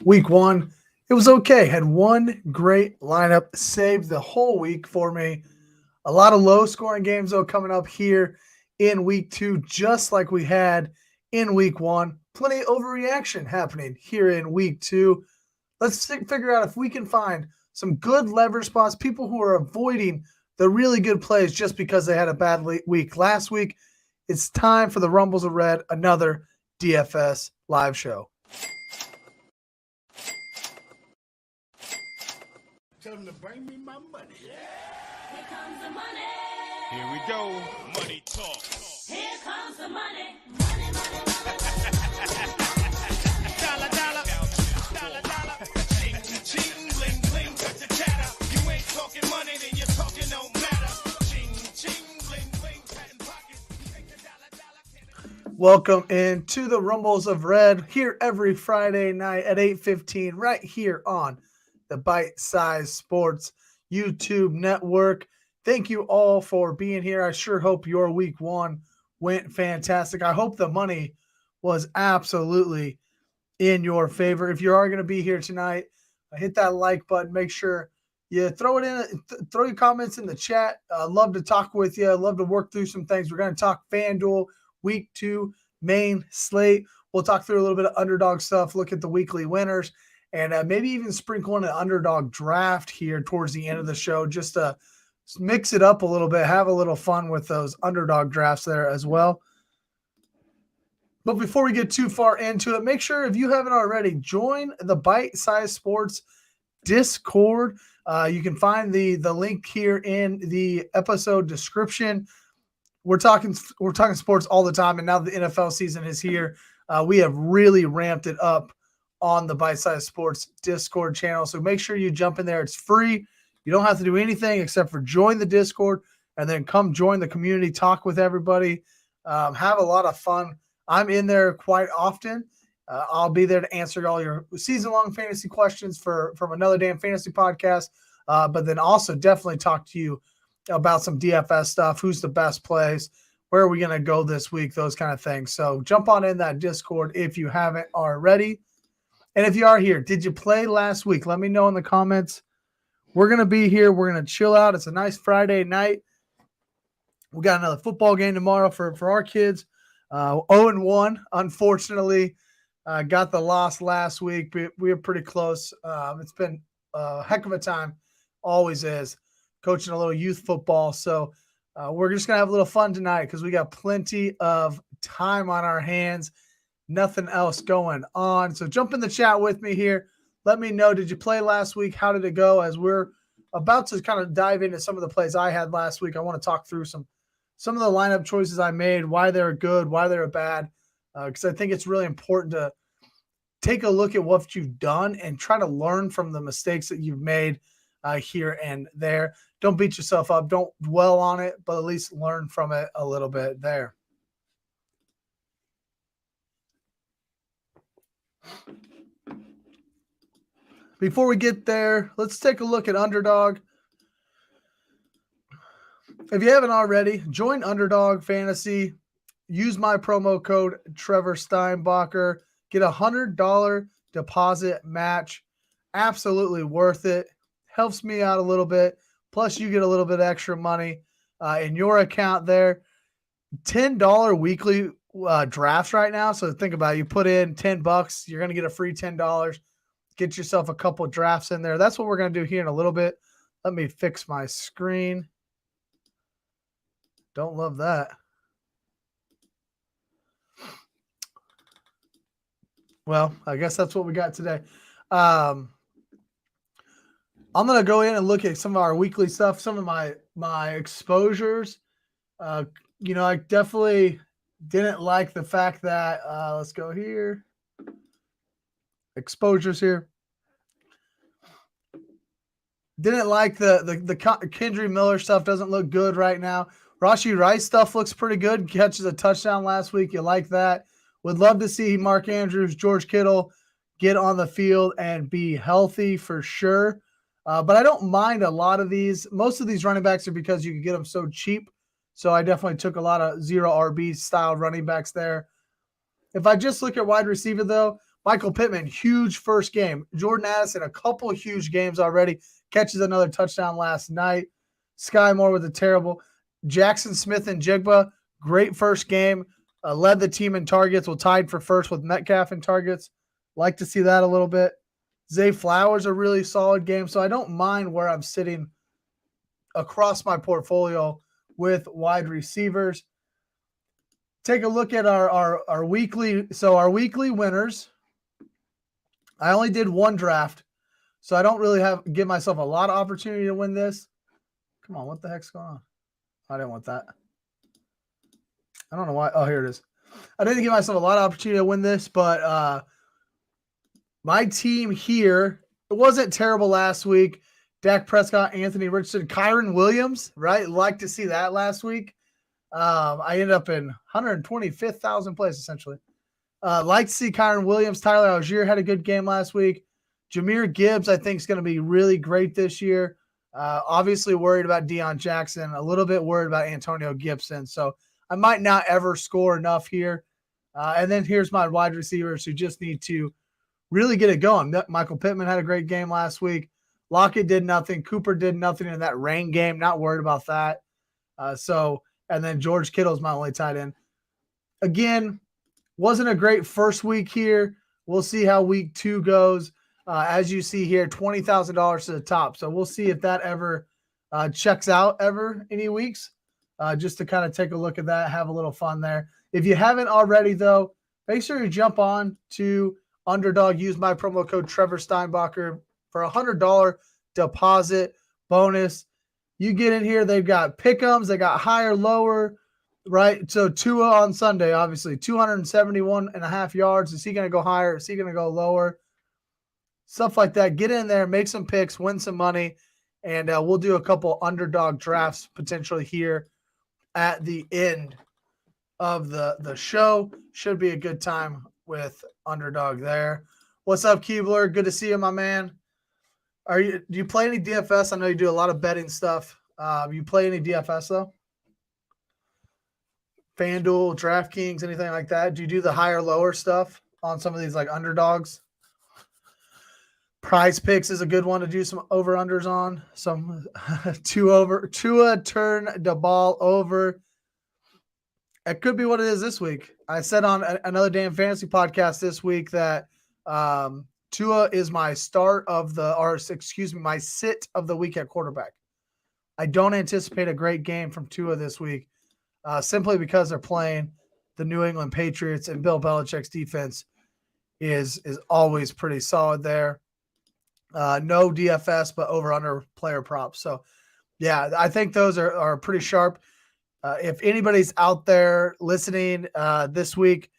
Week one, it was okay. Had one great lineup, saved the whole week for me. A lot of low scoring games, though, coming up here in week two, just like we had in week one. Plenty of overreaction happening here in week two. Let's figure out if we can find some good lever spots, people who are avoiding the really good plays just because they had a bad week last week. It's time for the Rumbles of Red, another DFS live show. Tell them to bring me my money. Here comes the money. Here we go. Money talk. Here comes the money. Money, money, money. Dollar, dollar. Dollar, dollar. Ching, ching, bling, bling. Cut the chatter. You ain't talking money, then your talking don't matter. Ching, ching, bling, bling. Patent pockets. Take the dollar, dollar. Welcome into the Rumbles of Red here every Friday night at 8:15 right here on the Bite Size Sports YouTube network. Thank you all for being here. I sure hope your week one went fantastic. I hope the money was absolutely in your favor. If you are going to be here tonight, hit that like button. Make sure you throw it in, throw your comments in the chat. Love to talk with you. Love to work through some things. We're going to talk FanDuel week two main slate. We'll talk through a little bit of underdog stuff, look at the weekly winners, and maybe even sprinkle in an underdog draft here towards the end of the show just to mix it up a little bit, have a little fun with those underdog drafts there as well. But before we get too far into it, make sure if you haven't already, join the Bite Size Sports Discord. You can find the link here in the episode description. We're talking sports all the time, and now the NFL season is here. We have really ramped it up on the Bite Size Sports Discord channel. So make sure you jump in there. It's free. You don't have to do anything except for join the Discord and then come join the community, talk with everybody, have a lot of fun. I'm in there quite often. I'll be there to answer all your season-long fantasy questions from Another Damn Fantasy podcast, but then also definitely talk to you about some DFS stuff, who's the best plays, where are we going to go this week, those kind of things. So jump on in that Discord if you haven't already. And if you are here, did you play last week? Let me know in the comments. We're going to be here. We're going to chill out. It's a nice Friday night. We got another football game tomorrow for our kids. 0-1, unfortunately. Got the loss last week. We were pretty close. It's been a heck of a time. Always is. Coaching a little youth football. So we're just going to have a little fun tonight because we got plenty of time on our hands. Nothing else going on. So jump in the chat with me here. Let me know, did you play last week? How did it go? As we're about to kind of dive into some of the plays I had last week, I want to talk through some of the lineup choices I made, why they're good, why they're bad, because I think it's really important to take a look at what you've done and try to learn from the mistakes that you've made here and there. Don't beat yourself up. Don't dwell on it, but at least learn from it a little bit there. Before we get there, let's take a look at Underdog. If you haven't already, join Underdog Fantasy. Use my promo code Trevor Steinbacher. Get a $100 deposit match. Absolutely worth it. Helps me out a little bit. Plus, you get a little bit extra money in your account there. $10 weekly drafts right now. So think about it. You put in $10, you're going to get a free $10. Get yourself a couple drafts in there. That's what we're going to do here in a little bit. Let me fix my screen. Don't love that. Well, I guess that's what we got today. I'm going to go in and look at some of our weekly stuff, some of my exposures. I definitely didn't like the fact that let's go here. Exposures here. Didn't like the Kendry Miller stuff. Doesn't look good right now. Rashee Rice stuff looks pretty good. Catches a touchdown last week. You like that. Would love to see Mark Andrews, George Kittle get on the field and be healthy for sure. But I don't mind a lot of these. Most of these running backs are because you can get them so cheap. So I definitely took a lot of zero RB style running backs there. If I just look at wide receiver, though, Michael Pittman, huge first game. Jordan Addison, a couple of huge games already. Catches another touchdown last night. Sky Moore with a terrible. Jackson Smith and Jigba, great first game. Led the team in targets. Well, tied for first with Metcalf in targets. Like to see that a little bit. Zay Flowers, a really solid game. So I don't mind where I'm sitting across my portfolio with wide receivers. Take a look at our weekly. So our weekly winners. I only did one draft, so I don't really give myself a lot of opportunity to win this. Come on, what the heck's going on? I didn't want that. I don't know why. Oh, here it is. I didn't give myself a lot of opportunity to win this, but my team here, it wasn't terrible last week. Dak Prescott, Anthony Richardson, Kyron Williams, right? Like to see that last week. I ended up in 125,000 plays, essentially. Like to see Kyron Williams. Tyler Algier had a good game last week. Jahmyr Gibbs, I think, is going to be really great this year. Obviously worried about Deion Jackson, a little bit worried about Antonio Gibson. So I might not ever score enough here. And then here's my wide receivers who just need to really get it going. Michael Pittman had a great game last week. Lockett did nothing. Cooper did nothing in that rain game. Not worried about that. And then George Kittle's my only tight end. Again, wasn't a great first week here. We'll see how week 2 goes. As you see here, $20,000 to the top. So we'll see if that ever checks out any weeks, just to kind of take a look at that, have a little fun there. If you haven't already, though, make sure you jump on to Underdog. Use my promo code Trevor Steinbacher for a $100 deposit bonus. You get in here, they've got pick'ems, they got higher, lower, right? So Tua on Sunday, obviously, 271.5 yards. Is he going to go higher? Is he going to go lower? Stuff like that. Get in there, make some picks, win some money, and we'll do a couple Underdog drafts potentially here at the end of the show. Should be a good time with Underdog there. What's up, Keebler? Good to see you, my man. Do you play any DFS? I know you do a lot of betting stuff. You play any DFS though? FanDuel, DraftKings, anything like that? Do you do the higher, lower stuff on some of these like underdogs? Prize Picks is a good one to do some over-unders on. Some Tua turn the ball over. It could be what it is this week. I said on another damn fantasy podcast this week that Tua is my my sit of the week at quarterback. I don't anticipate a great game from Tua this week, simply because they're playing the New England Patriots, and Bill Belichick's defense is always pretty solid there. No DFS, but over-under player props. So, yeah, I think those are pretty sharp. If anybody's out there listening this week,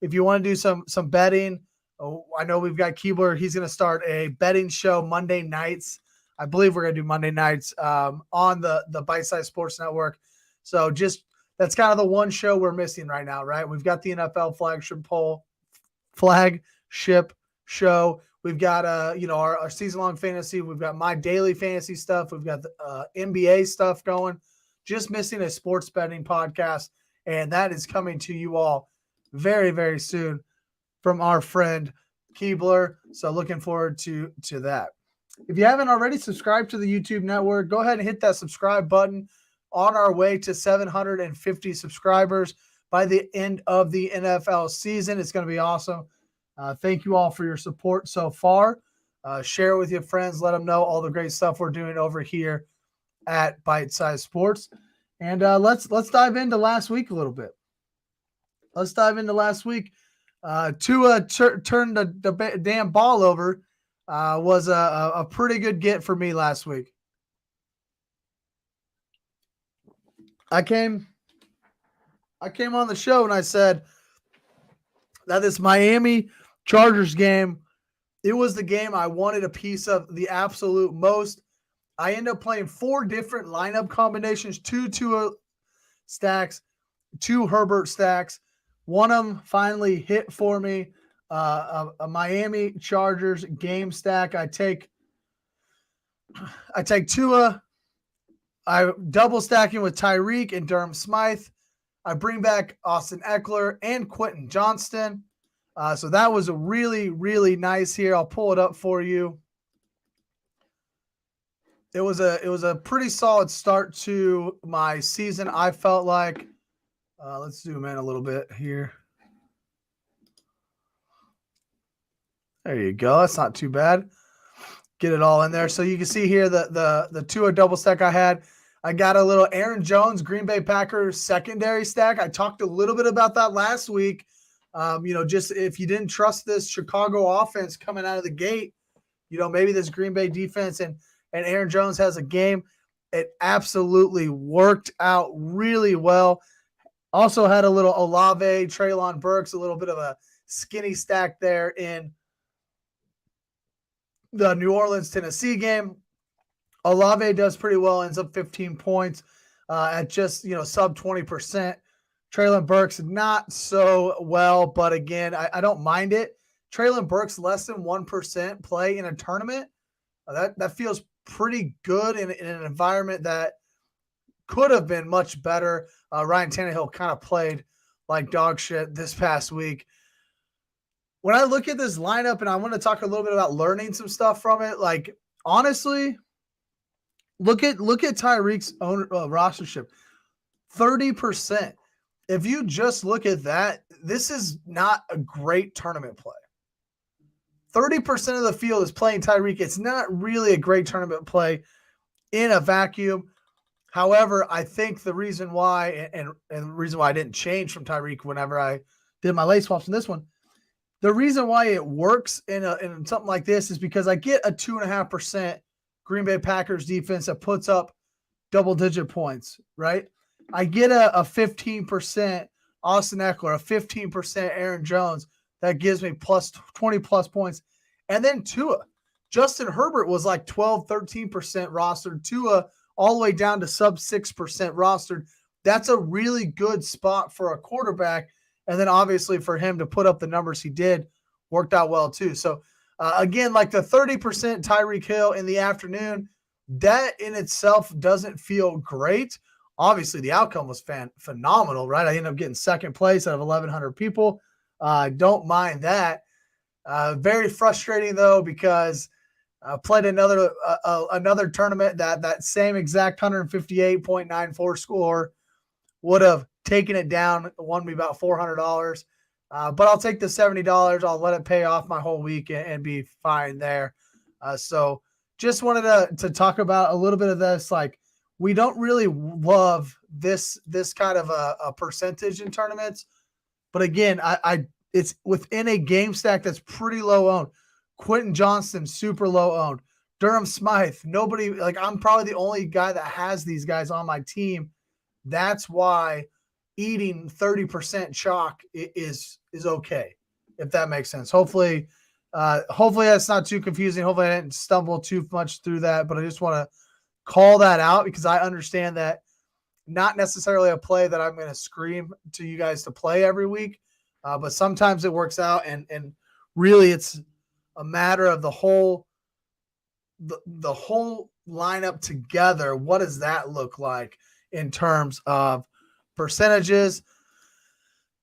if you want to do some betting, I know we've got Keebler. He's going to start a betting show Monday nights. I believe we're going to do Monday nights on the Bite Size Sports Network. So that's kind of the one show we're missing right now, right? We've got the NFL flagship show. We've got our season-long fantasy. We've got my daily fantasy stuff. We've got the NBA stuff going. Just missing a sports betting podcast, and that is coming to you all very, very soon from our friend Keebler. So looking forward to that. If you haven't already subscribed to the YouTube network, go ahead and hit that subscribe button. On our way to 750 subscribers by the end of the NFL season. It's going to be awesome. Thank you all for your support so far. Share it with your friends. Let them know all the great stuff we're doing over here at Bite Size Sports. And let's dive into last week a little bit. Let's dive into last week. Tua turned the damn ball over. Was a pretty good get for me last week. I came on the show and I said that this Miami Chargers game, it was the game I wanted a piece of the absolute most. I ended up playing 4 different lineup combinations, 2 Tua stacks, 2 Herbert stacks. One of them finally hit for me. A Miami Chargers game stack. I take Tua. I double stacking with Tyreek and Durham Smythe. I bring back Austin Eckler and Quentin Johnston. So that was a really, really nice here. I'll pull it up for you. It was a pretty solid start to my season. I felt like, let's zoom in a little bit here. There you go. That's not too bad. Get it all in there. So you can see here the Tua double stack I had. I got a little Aaron Jones, Green Bay Packers secondary stack. I talked a little bit about that last week. Just if you didn't trust this Chicago offense coming out of the gate, maybe this Green Bay defense and Aaron Jones has a game. It absolutely worked out really well. Also had a little Olave, Treylon Burks, a little bit of a skinny stack there in the New Orleans, Tennessee game. Olave does pretty well, ends up 15 points at just, sub 20%. Treylon Burks, not so well, but again, I don't mind it. Treylon Burks, less than 1% play in a tournament. That feels pretty good in an environment that could have been much better. Ryan Tannehill kind of played like dog shit this past week. When I look at this lineup, and I want to talk a little bit about learning some stuff from it, like honestly, look at Tyreek's own rostership, 30%. If you just look at that, this is not a great tournament play. 30% of the field is playing Tyreek. It's not really a great tournament play in a vacuum. However, I think the reason why, and the reason why I didn't change from Tyreek whenever I did my late swaps in this one, the reason why it works in something like this is because I get a 2.5% Green Bay Packers defense that puts up double-digit points, right? I get a 15% Austin Eckler, a 15% Aaron Jones that gives me plus 20-plus points. And then Tua. Justin Herbert was like 12, 13% rostered. Tua all the way down to sub 6% rostered. That's a really good spot for a quarterback. And then obviously for him to put up the numbers he did worked out well too. So again, like the 30% Tyreek Hill in the afternoon, that in itself doesn't feel great. Obviously the outcome was phenomenal, right? I ended up getting second place out of 1,100 people. Don't mind that. Very frustrating though, because I played another tournament that same exact 158.94 score would have taken it down, won me about $400. But I'll take the $70. I'll let it pay off my whole week and be fine there. So just wanted to talk about a little bit of this. Like, we don't really love this kind of a percentage in tournaments. But again, it's within a game stack that's pretty low owned. Quentin Johnston, super low owned. Durham Smythe, nobody, like, I'm probably the only guy that has these guys on my team. That's why eating 30% chalk is okay, if that makes sense. Hopefully that's not too confusing. Hopefully I didn't stumble too much through that, but I just want to call that out because I understand that not necessarily a play that I'm going to scream to you guys to play every week, but sometimes it works out, and really it's a matter of the whole lineup together. What does that look like in terms of percentages?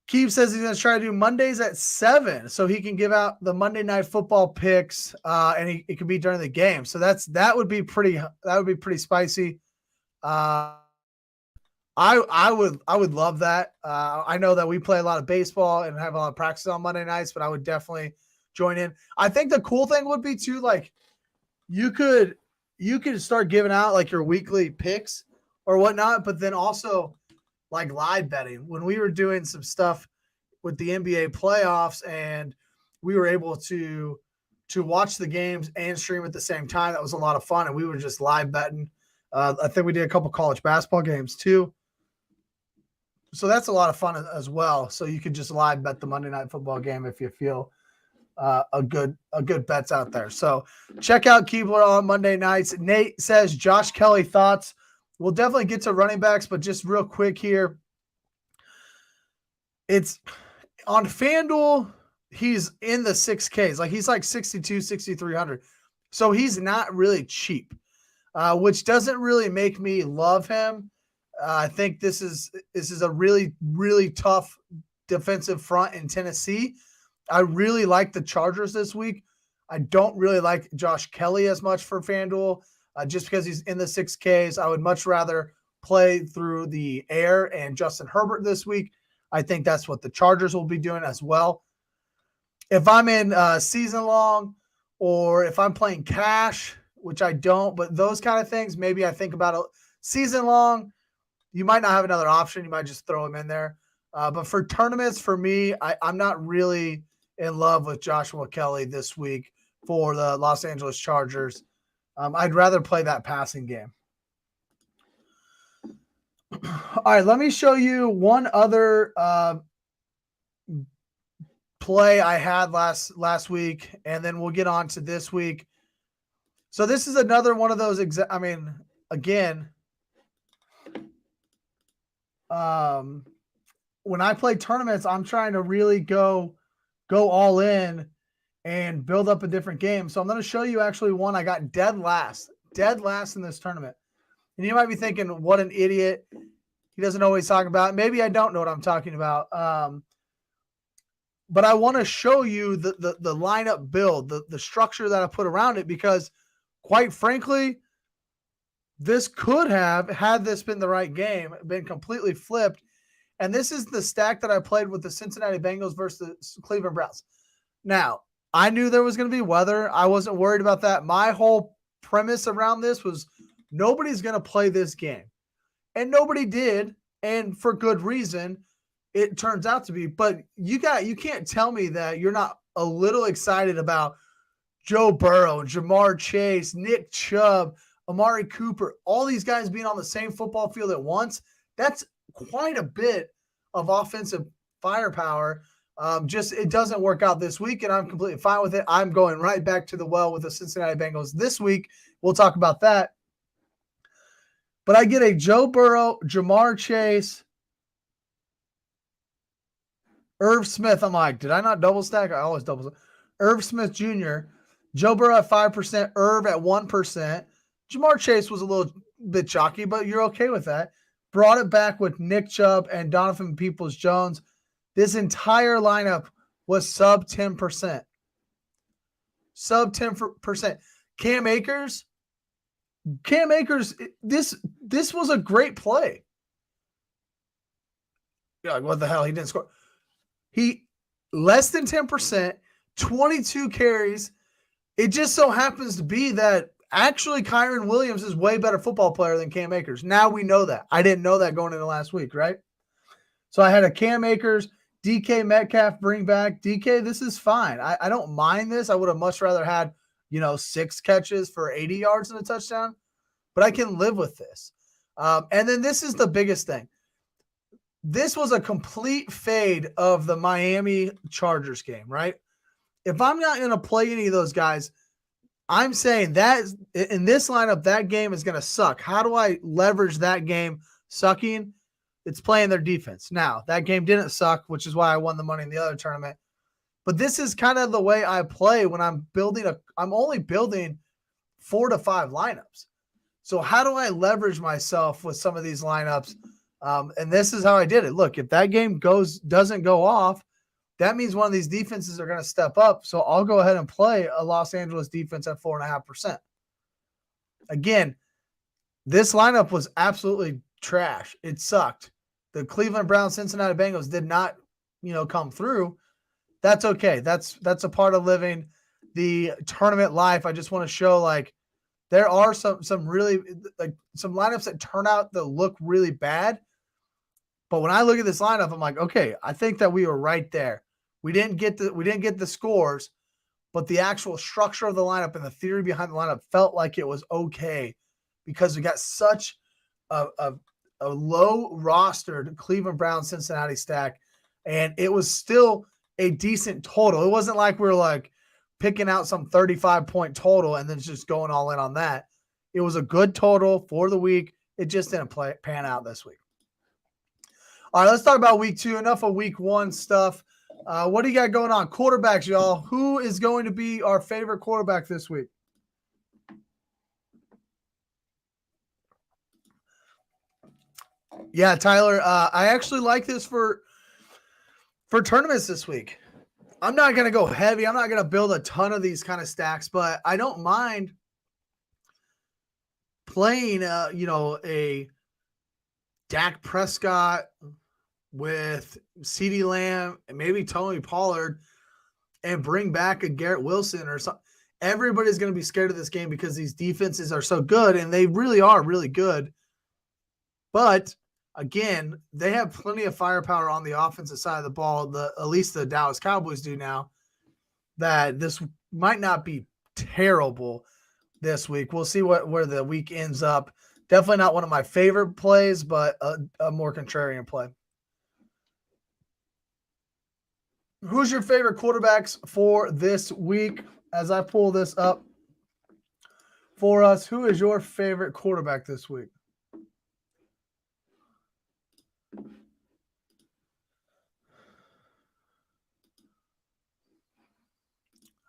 Keith says he's going to try to do Mondays at 7 so he can give out the Monday Night Football picks, and it can be during the game. So that would be pretty spicy. I would love that. I know that we play a lot of baseball and have a lot of practice on Monday nights, but I would definitely join in. I think the cool thing would be too, like, you could start giving out like your weekly picks or whatnot, but then also like live betting. When we were doing some stuff with the NBA playoffs and we were able to watch the games and stream at the same time, that was a lot of fun. And we were just live betting. I think we did a couple college basketball games too. So that's a lot of fun as well. So you could just live bet the Monday Night Football game if you feel a good bet's out there. So check out Keebler on Monday nights. Nate says Josh Kelly thoughts. We'll definitely get to running backs, but just real quick here. It's on FanDuel, he's in the 6Ks. Like, he's like 62, 6,300. So he's not really cheap, which doesn't really make me love him. I think this is a really, really tough defensive front in Tennessee. I really like the Chargers this week. I don't really like Josh Kelly as much for FanDuel just because he's in the 6Ks. I would much rather play through the air and Justin Herbert this week. I think that's what the Chargers will be doing as well. If I'm in season long or if I'm playing cash, which I don't, but those kind of things, maybe I think about a season long. You might not have another option. You might just throw him in there. But for tournaments, for me, I'm not really in love with Joshua Kelly this week for the Los Angeles Chargers. I'd rather play that passing game. All right, let me show you one other play I had last week, and then we'll get on to this week. So this is another one of those. Again, when I play tournaments, I'm trying to really go all in and build up a different game. So I'm going to show you actually one I got dead last in this tournament. And you might be thinking, what an idiot. He doesn't know what he's talking about. Maybe I don't know what I'm talking about. But I want to show you the lineup build, the structure that I put around it, because quite frankly, this could have, had this been the right game, been completely flipped. And this is the stack that I played with the Cincinnati Bengals versus the Cleveland Browns. Now, I knew there was going to be weather. I wasn't worried about that. My whole premise around this was nobody's going to play this game. And nobody did, and for good reason, it turns out to be. But you can't tell me that you're not a little excited about Joe Burrow, Jamar Chase, Nick Chubb, Amari Cooper, all these guys being on the same football field at once. That's quite a bit of offensive firepower. Just it doesn't work out this week, and I'm completely fine with it. I'm going right back to the well with the Cincinnati Bengals this week. We'll talk about that. But I get a Joe Burrow, Jamar Chase, Irv Smith. I'm like, did I not double stack? I always double stack. Irv Smith Jr., Joe Burrow at 5%, Irv at 1%. Jamar Chase was a little bit chalky, but you're okay with that. Brought it back with Nick Chubb and Donovan Peoples-Jones. This entire lineup was sub 10%. Sub 10%. Cam Akers, this was a great play. You're like, what the hell? He didn't score. He less than 10%, 22 carries. It just so happens to be that actually Kyron Williams is way better football player than Cam Akers. Now we know that. I didn't know that going into last week, right? So I had a Cam Akers, DK Metcalf bring back. DK, this is fine. I don't mind this. I would have much rather had, 6 catches for 80 yards and a touchdown, but I can live with this. And then this is the biggest thing. This was a complete fade of the Miami Chargers game, right? If I'm not going to play any of those guys, I'm saying that in this lineup, that game is going to suck. How do I leverage that game sucking? It's playing their defense. Now, that game didn't suck, which is why I won the money in the other tournament. But this is kind of the way I play when I'm I'm only building 4 to 5 lineups. So how do I leverage myself with some of these lineups? And this is how I did it. Look, if that game doesn't go off, that means one of these defenses are going to step up. So I'll go ahead and play a Los Angeles defense at 4.5%. Again, this lineup was absolutely trash. It sucked. The Cleveland Browns, Cincinnati Bengals did not, come through. That's okay. That's a part of living the tournament life. I just want to show there are some really some lineups that turn out that look really bad. But when I look at this lineup, I'm like, okay, I think that we were right there. We didn't get the scores, but the actual structure of the lineup and the theory behind the lineup felt like it was okay because we got such a low rostered Cleveland Browns Cincinnati stack, and it was still a decent total. It wasn't like we were picking out some 35-point total and then just going all in on that. It was a good total for the week. It just didn't pan out this week. All right, let's talk about week 2. Enough of week 1 stuff. What do you got going on? Quarterbacks, y'all. Who is going to be our favorite quarterback this week? Yeah, Tyler, I actually like this for tournaments this week. I'm not going to go heavy. I'm not going to build a ton of these kind of stacks, but I don't mind playing, a Dak Prescott with CeeDee Lamb and maybe Tony Pollard and bring back a Garrett Wilson or something. Everybody's going to be scared of this game because these defenses are so good, and they really are really good. But again, they have plenty of firepower on the offensive side of the ball. At least the Dallas Cowboys do now. That this might not be terrible this week. We'll see where the week ends up. Definitely not one of my favorite plays, but a more contrarian play. Who's your favorite quarterbacks for this week? As I pull this up for us, who is your favorite quarterback this week?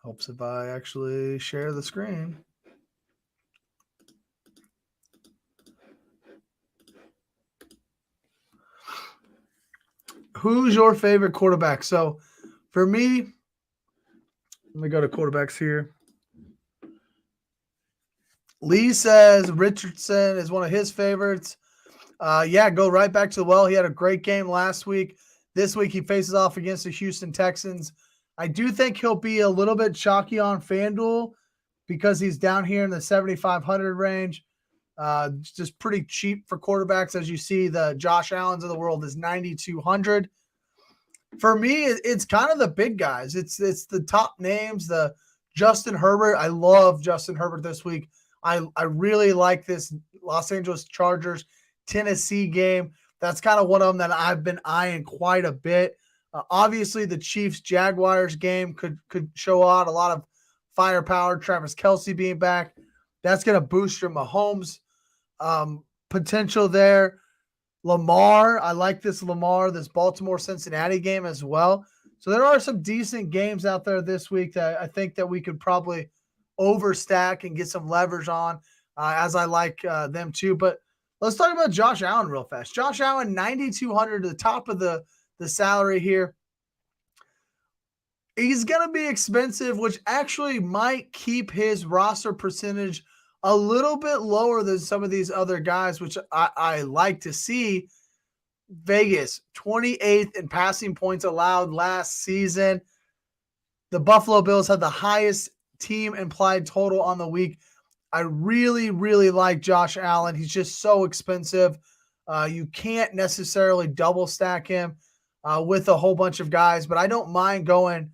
Helps if I actually share the screen. Who's your favorite quarterback? So for me, let me go to quarterbacks here. Lee says Richardson is one of his favorites. Go right back to the well. He had a great game last week. This week he faces off against the Houston Texans. I do think he'll be a little bit chalky on FanDuel because he's down here in the 7,500 range. Just pretty cheap for quarterbacks. As you see, the Josh Allens of the world is 9,200. For me, it's kind of the big guys. It's the top names, the Justin Herbert. I love Justin Herbert this week. I really like this Los Angeles Chargers Tennessee game. That's kind of one of them that I've been eyeing quite a bit. Obviously, the Chiefs Jaguars game could show out a lot of firepower. Travis Kelce being back, that's going to boost your Mahomes potential there. Lamar, I like this Baltimore Cincinnati game as well. So there are some decent games out there this week that I think that we could probably overstack and get some leverage on, as I like them too. But let's talk about Josh Allen real fast. Josh Allen, 9,200 to the top of the salary here. He's going to be expensive, which actually might keep his roster percentage a little bit lower than some of these other guys, which I like to see. Vegas, 28th in passing points allowed last season. The Buffalo Bills had the highest team implied total on the week. I really, really like Josh Allen. He's just so expensive. You can't necessarily double stack him with a whole bunch of guys, but I don't mind going.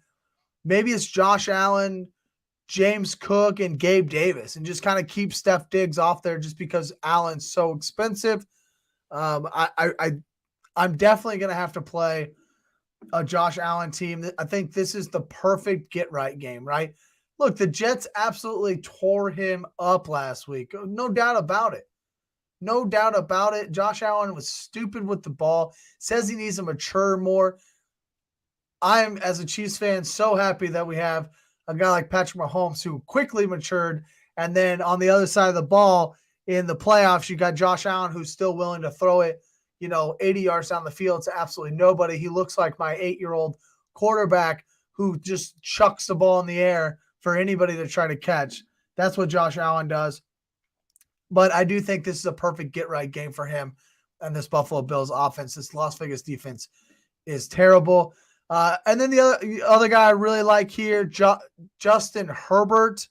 Maybe it's Josh Allen, James Cook, and Gabe Davis, and just kind of keep Steph Diggs off there just because Allen's so expensive. I'm definitely going to have to play a Josh Allen team. I think this is the perfect get-right game, right? Look, the Jets absolutely tore him up last week. No doubt about it. No doubt about it. Josh Allen was stupid with the ball, says he needs to mature more. I'm, as a Chiefs fan, so happy that we have a guy like Patrick Mahomes who quickly matured. And then on the other side of the ball in the playoffs, you got Josh Allen who's still willing to throw it, 80 yards down the field to absolutely nobody. He looks like my 8-year-old quarterback who just chucks the ball in the air for anybody to try to catch. That's what Josh Allen does. But I do think this is a perfect get-right game for him and this Buffalo Bills offense. This Las Vegas defense is terrible. And then the other guy I really like here, Justin Herbert.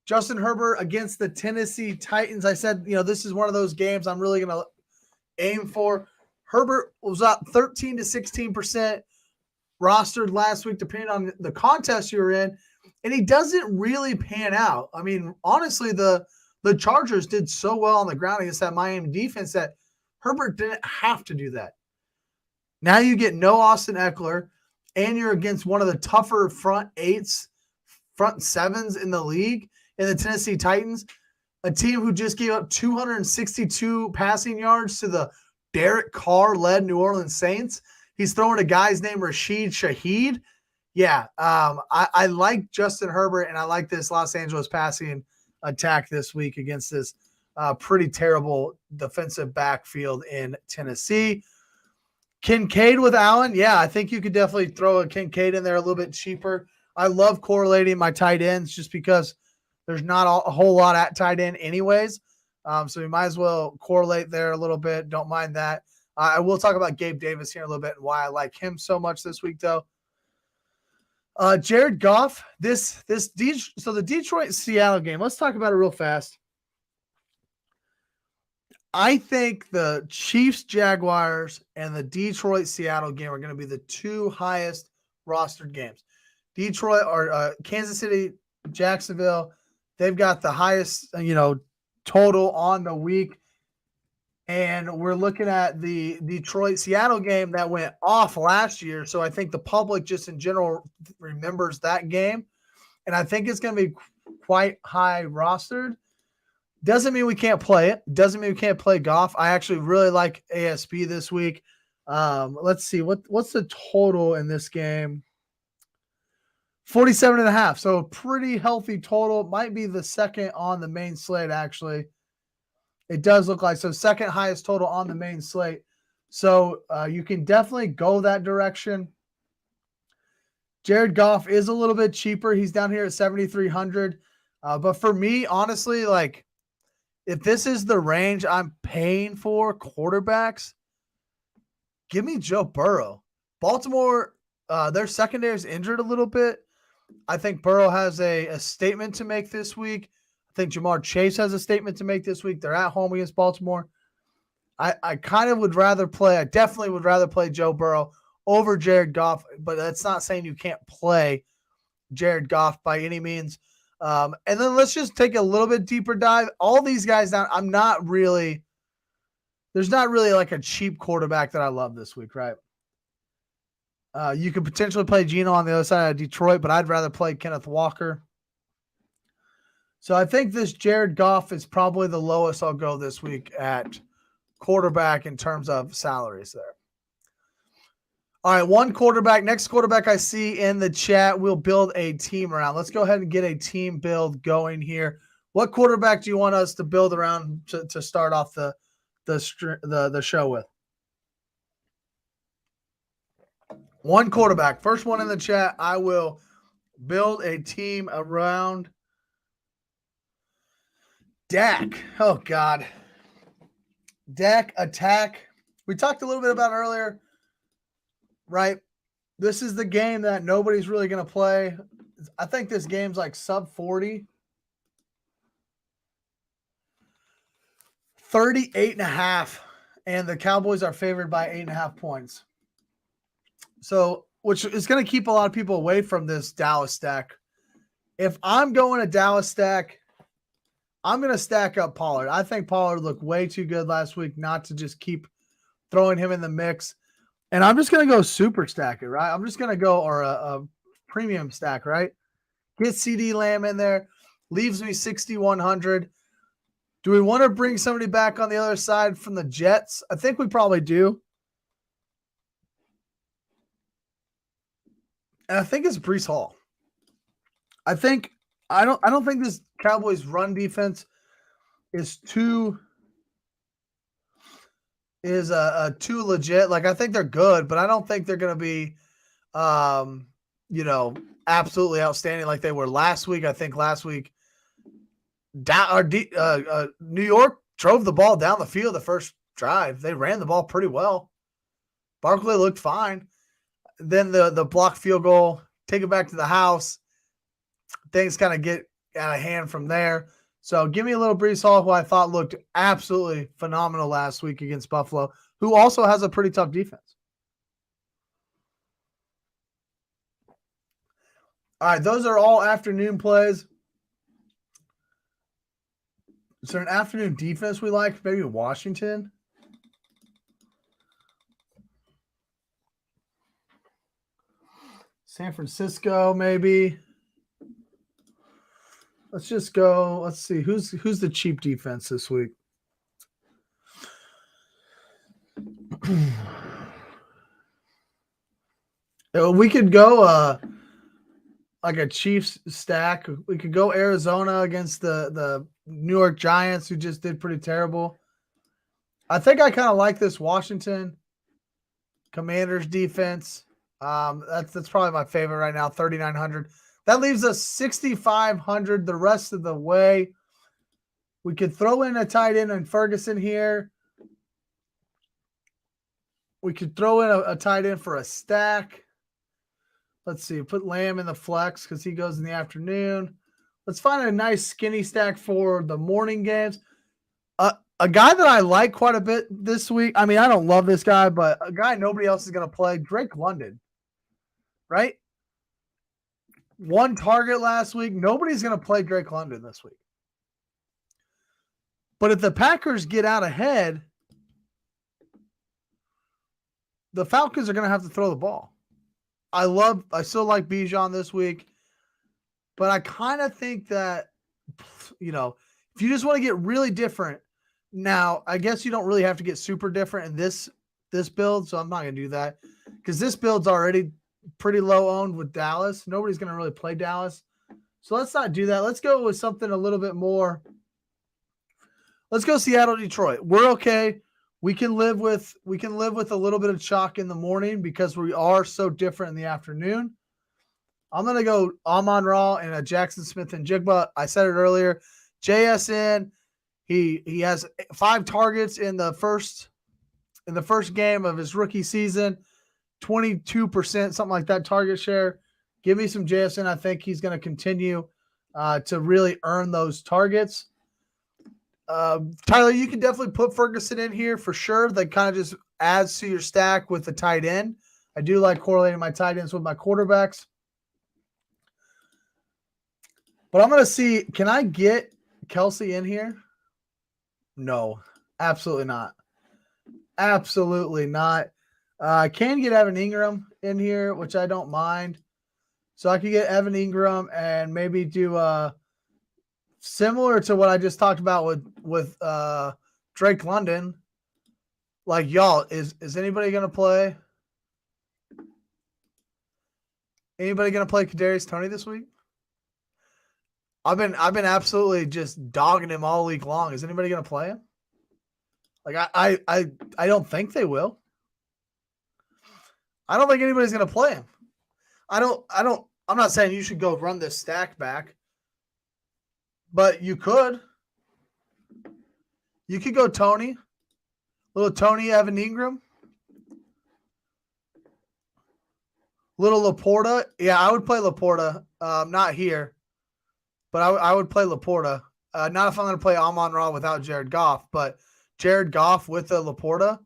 Justin Herbert against the Tennessee Titans. I said, this is one of those games I'm really going to aim for. Herbert was up 13 to 16% rostered last week, depending on the contest you're in, and he doesn't really pan out. I mean, honestly, the Chargers did so well on the ground against that Miami defense that Herbert didn't have to do that. Now you get no Austin Eckler, and you're against one of the tougher front sevens in the league in the Tennessee Titans, a team who just gave up 262 passing yards to the Derek Carr-led New Orleans Saints. He's throwing a guy's named Rashid Shaheed. Yeah, I like Justin Herbert, and I like this Los Angeles passing attack this week against this pretty terrible defensive backfield in Tennessee. Kincaid with Allen. Yeah, I think you could definitely throw a Kincaid in there a little bit cheaper. I love correlating my tight ends just because there's not a whole lot at tight end anyways. So we might as well correlate there a little bit. Don't mind that. I will talk about Gabe Davis here a little bit and why I like him so much this week, though. Jared Goff, so the Detroit-Seattle game, let's talk about it real fast. I think the Chiefs-Jaguars and the Detroit-Seattle game are going to be the two highest rostered games. Detroit or Kansas City, Jacksonville, they've got the highest, total on the week. And we're looking at the Detroit-Seattle game that went off last year. So I think the public just in general remembers that game. And I think it's going to be quite high rostered. Doesn't mean we can't play it. Doesn't mean we can't play Goff. I actually really like ASP this week. Let's see. What's the total in this game? 47.5. So a pretty healthy total. Might be the second on the main slate, actually. It does look like so. Second highest total on the main slate. So you can definitely go that direction. Jared Goff is a little bit cheaper. He's down here at 7,300. But for me, honestly, if this is the range I'm paying for quarterbacks, give me Joe Burrow. Baltimore, their secondary is injured a little bit. I think Burrow has a statement to make this week. I think Jamar Chase has a statement to make this week. They're at home against Baltimore. I definitely would rather play Joe Burrow over Jared Goff, but that's not saying you can't play Jared Goff by any means. And then let's just take a little bit deeper dive. All these guys now, there's not really like a cheap quarterback that I love this week, right? You could potentially play Geno on the other side of Detroit, but I'd rather play Kenneth Walker. So I think this Jared Goff is probably the lowest I'll go this week at quarterback in terms of salaries there. All right, one quarterback. Next quarterback I see in the chat, we'll build a team around. Let's go ahead and get a team build going here. What quarterback do you want us to build around to start off the show with? One quarterback. First one in the chat, I will build a team around Dak. Oh, God. Dak attack. We talked a little bit about earlier. Right. This is the game that nobody's really going to play. I think this game's like sub 40. 38.5. And the Cowboys are favored by 8.5 points. So, which is going to keep a lot of people away from this Dallas stack. If I'm going to Dallas stack, I'm going to stack up Pollard. I think Pollard looked way too good last week not to just keep throwing him in the mix. And I'm just going to go super stack it, right? I'm just going to go or a premium stack, right? Get CD Lamb in there. Leaves me 6,100. Do we want to bring somebody back on the other side from the Jets? I think we probably do. And I think it's Breece Hall. I don't think this Cowboys run defense is too legit. Like, I think they're good, but I don't think they're going to be, absolutely outstanding like they were last week. I think last week, New York drove the ball down the field the first drive. They ran the ball pretty well. Barkley looked fine. Then the blocked field goal, take it back to the house. Things kind of get out of hand from there. So give me a little Breece Hall, who I thought looked absolutely phenomenal last week against Buffalo, who also has a pretty tough defense. All right, those are all afternoon plays. Is there an afternoon defense we like? Maybe Washington? San Francisco, maybe. Let's just go. Let's see. Who's the cheap defense this week? We could go like a Chiefs stack. We could go Arizona against the New York Giants, who just did pretty terrible. I think I kind of like this Washington Commanders defense. That's probably my favorite right now, 3,900. That leaves us 6,500 the rest of the way. We could throw in a tight end and Ferguson here. We could throw in a tight end for a stack. Let's see. Put Lamb in the flex because he goes in the afternoon. Let's find a nice skinny stack for the morning games. A guy that I like quite a bit this week. I mean, I don't love this guy, but a guy nobody else is going to play. Drake London, right? One target last week. Nobody's going to play Drake London this week. But if the Packers get out ahead, the Falcons are going to have to throw the ball. I still like Bijan this week, but I kind of think that, if you just want to get really different, now I guess you don't really have to get super different in this build, so I'm not going to do that because this build's already pretty low owned with Dallas. Nobody's going to really play Dallas, so let's not do that. Let's go with something a little bit more. Let's go Seattle, Detroit. We're okay. We can live with a little bit of chalk in the morning because we are so different in the afternoon. I'm going to go Amon-Ra and a Jackson Smith and Jigba. I said it earlier. JSN, he has 5 targets in the first game of his rookie season, 22%, something like that target share. Give me some JSN. I think he's going to continue to really earn those targets. Tyler, you can definitely put Ferguson in here for sure. That kind of just adds to your stack with the tight end. I do like correlating my tight ends with my quarterbacks. But I'm going to see, can I get Kelsey in here? No, absolutely not. Absolutely not. I can get Evan Ingram in here, which I don't mind. So I could get Evan Ingram and maybe do similar to what I just talked about with Drake London. Like, y'all, is anybody gonna play? Anybody gonna play Kadarius Toney this week? I've been absolutely just dogging him all week long. Is anybody gonna play him? Like I don't think they will. I don't think anybody's gonna play him. I'm not saying you should go run this stack back. But you could. You could go Tony. Little Tony, Evan Ingram. Little Laporta. Yeah, I would play Laporta. Not here. But I would play Laporta. Not if I'm going to play Amon-Ra without Jared Goff. But Jared Goff with a Laporta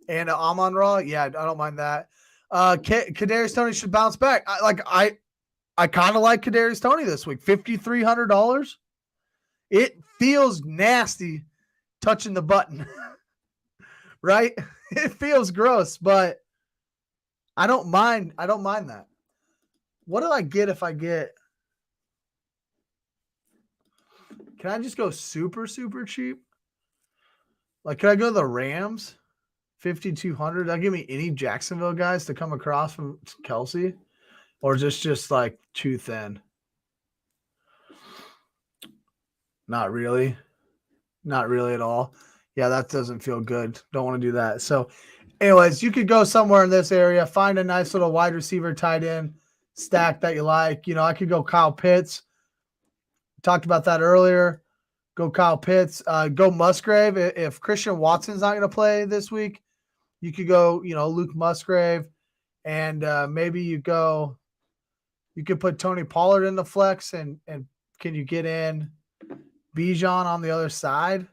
and an Amon-Ra. Yeah, I don't mind that. Kadarius Toney should bounce back. I kind of like Kadarius Toney this week. $5,300. It feels nasty touching the button, right? It feels gross, but I don't mind. I don't mind that. What do I get if I get? Can I just go super, super cheap? Like, can I go to the Rams? 5,200. That'll give me any Jacksonville guys to come across from Kelsey, or is this just like too thin? Not really. Not really at all. Yeah, that doesn't feel good. Don't want to do that. So, anyways, you could go somewhere in this area, find a nice little wide receiver tight end stack that you like. I could go Kyle Pitts. Talked about that earlier. Go Kyle Pitts. Go Musgrave. If Christian Watson's not going to play this week, you could go, Luke Musgrave. And maybe you could put Tony Pollard in the flex and can you get in Bijan on the other side?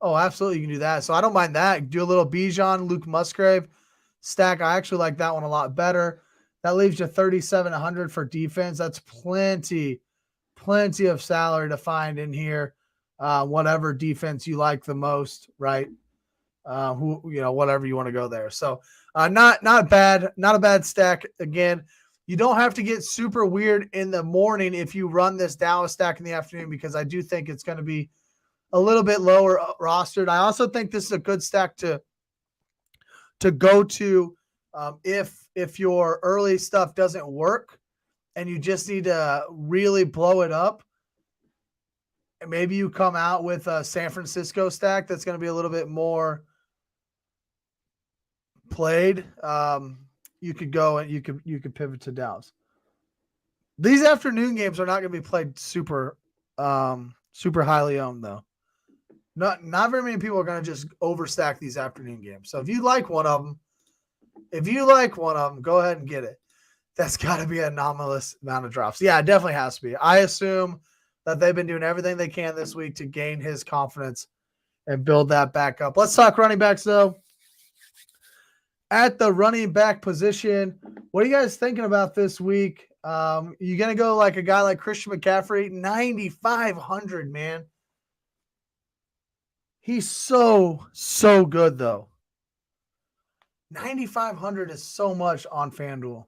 Oh, absolutely. You can do that. So I don't mind that. Do a little Bijan, Luke Musgrave stack. I actually like that one a lot better. That leaves you 3,700 for defense. That's plenty of salary to find in here. Whatever defense you like the most, right? Whatever you want to go there. So not bad. Not a bad stack. Again, you don't have to get super weird in the morning if you run this Dallas stack in the afternoon, because I do think it's going to be a little bit lower rostered. I also think this is a good stack to go to if your early stuff doesn't work and you just need to really blow it up. And maybe you come out with a San Francisco stack that's going to be a little bit more played, you could go and you could pivot to Dallas. These afternoon games are not going to be played super highly owned though. Not very many people are going to just overstack these afternoon games. So if you like one of them, go ahead and get it. That's got to be an anomalous amount of drops. Yeah, it definitely has to be. I assume that they've been doing everything they can this week to gain his confidence and build that back up. Let's talk running backs though. At the running back position, what are you guys thinking about this week? You going to go like a guy like Christian McCaffrey, 9,500, man. He's so good, though. 9,500 is so much on FanDuel.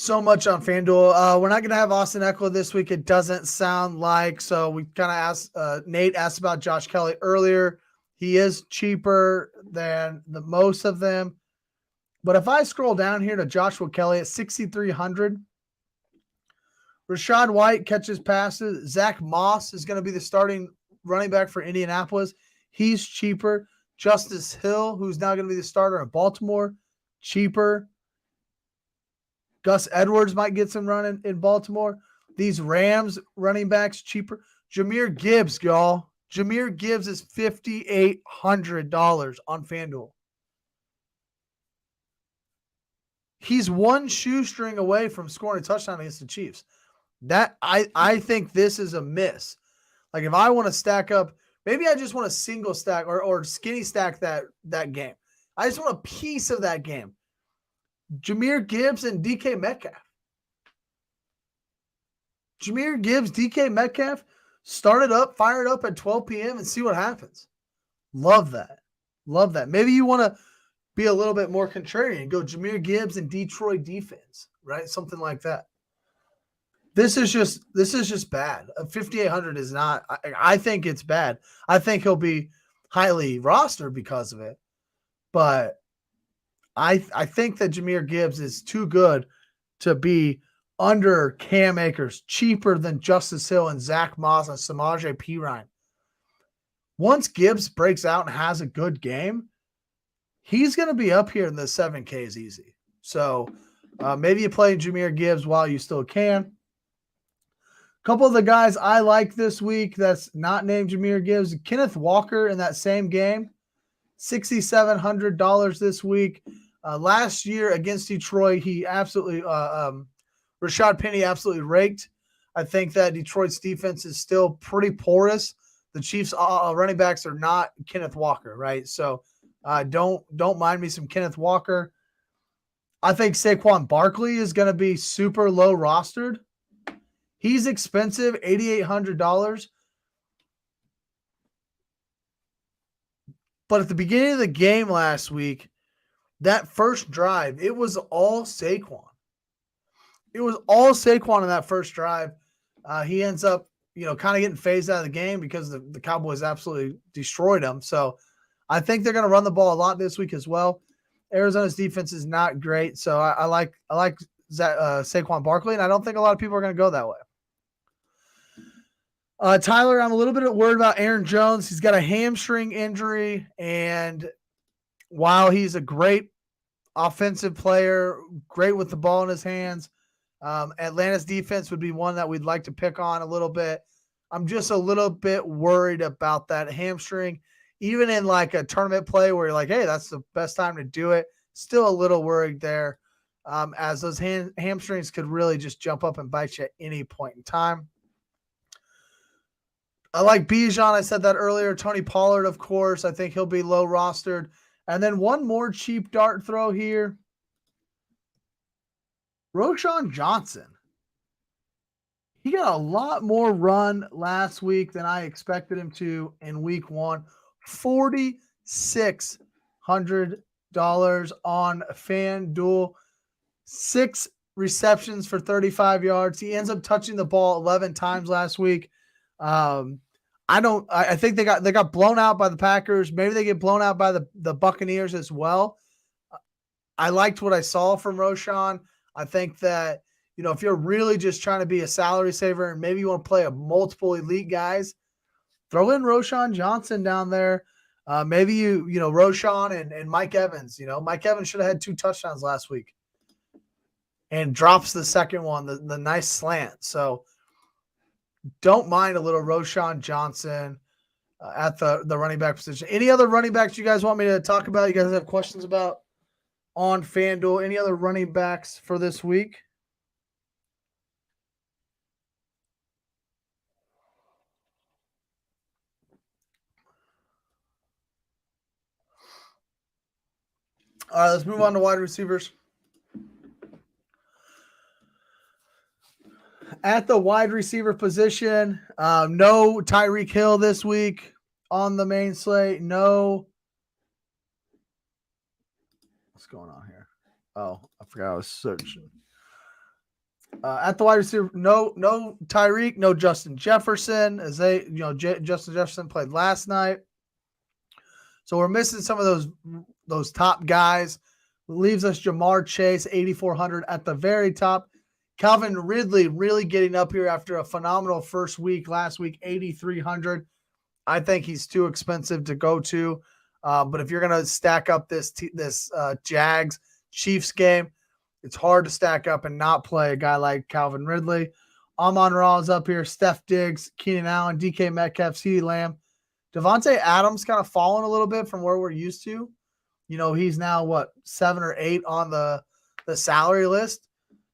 We're not going to have Austin Eckler this week. It doesn't sound like. So we kind of asked, Nate asked about Josh Kelly earlier. He is cheaper than the most of them. But if I scroll down here to Joshua Kelly at 6,300, Rachaad White catches passes. Zach Moss is going to be the starting running back for Indianapolis. He's cheaper. Justice Hill, who's now going to be the starter in Baltimore, cheaper. Gus Edwards might get some running in Baltimore. These Rams running backs, cheaper. Jahmyr Gibbs, y'all. Jahmyr Gibbs is $5,800 on FanDuel. He's one shoestring away from scoring a touchdown against the Chiefs. That I think this is a miss. Like if I want to stack up, maybe I just want to single stack or skinny stack that game. I just want a piece of that game. Jahmyr Gibbs and DK Metcalf. Jahmyr Gibbs, DK Metcalf, fire it up at 12 p.m. and see what happens. Love that. Maybe you want to be a little bit more contrarian. Go Jahmyr Gibbs and Detroit defense, right? Something like that. This is just bad. 5,800 is not. I think it's bad. I think he'll be highly rostered because of it, but I think that Jahmyr Gibbs is too good to be under Cam Akers, cheaper than Justice Hill and Zach Moss and Samaje Perine. Once Gibbs breaks out and has a good game, he's going to be up here in the 7Ks easy. So maybe you play Jahmyr Gibbs while you still can. Couple of the guys I like this week that's not named Jahmyr Gibbs. Kenneth Walker in that same game, $6,700 this week. Last year against Detroit, he absolutely Rashad Penny absolutely raked. I think that Detroit's defense is still pretty porous. The Chiefs' running backs are not Kenneth Walker, right? So don't mind me some Kenneth Walker. I think Saquon Barkley is going to be super low rostered. He's expensive, $8,800. But at the beginning of the game last week, that first drive, it was all Saquon. It was all Saquon in that first drive. He ends up, kind of getting phased out of the game because the Cowboys absolutely destroyed him. So I think they're going to run the ball a lot this week as well. Arizona's defense is not great, so I like Saquon Barkley, and I don't think a lot of people are going to go that way. Tyler, I'm a little bit worried about Aaron Jones. He's got a hamstring injury, and while he's a great offensive player, great with the ball in his hands, Atlanta's defense would be one that we'd like to pick on a little bit. I'm just a little bit worried about that hamstring. Even in like a tournament play where you're like, hey, that's the best time to do it, still a little worried there, as those hamstrings could really just jump up and bite you at any point in time. I like Bijan. I said that earlier. Tony Pollard, of course. I think he'll be low rostered. And then one more cheap dart throw here. Roschon Johnson. He got a lot more run last week than I expected him to in week one. $4,600 on FanDuel. 6 receptions for 35 yards. He ends up touching the ball 11 times last week. I think they got blown out by the Packers. Maybe they get blown out by the Buccaneers as well. I liked what I saw from Roschon. I think that, if you're really just trying to be a salary saver and maybe you want to play a multiple elite guys, throw in Roschon Johnson down there. Maybe Roshan and Mike Evans. Mike Evans should have had 2 touchdowns last week, and drops the second one, the nice slant. So don't mind a little Roshan Johnson at the running back position. Any other running backs you guys want me to talk about? You guys have questions about on FanDuel? Any other running backs for this week? All right, let's move on to wide receivers. At the wide receiver position, no Tyreek Hill this week on the main slate. No. What's going on here? Oh, I forgot I was searching. At the wide receiver, no Tyreek, no Justin Jefferson, as Justin Jefferson played last night. So we're missing some of those top guys. Leaves us Jamar Chase, 8,400 at the very top. Calvin Ridley really getting up here after a phenomenal first week. Last week, 8,300. I think he's too expensive to go to. But if you're going to stack up this Jags Chiefs game, it's hard to stack up and not play a guy like Calvin Ridley. Amon-Ra is up here. Steph Diggs, Keenan Allen, DK Metcalf, CeeDee Lamb. Devontae Adams kind of fallen a little bit from where we're used to. He's now, 7 or 8 on the salary list.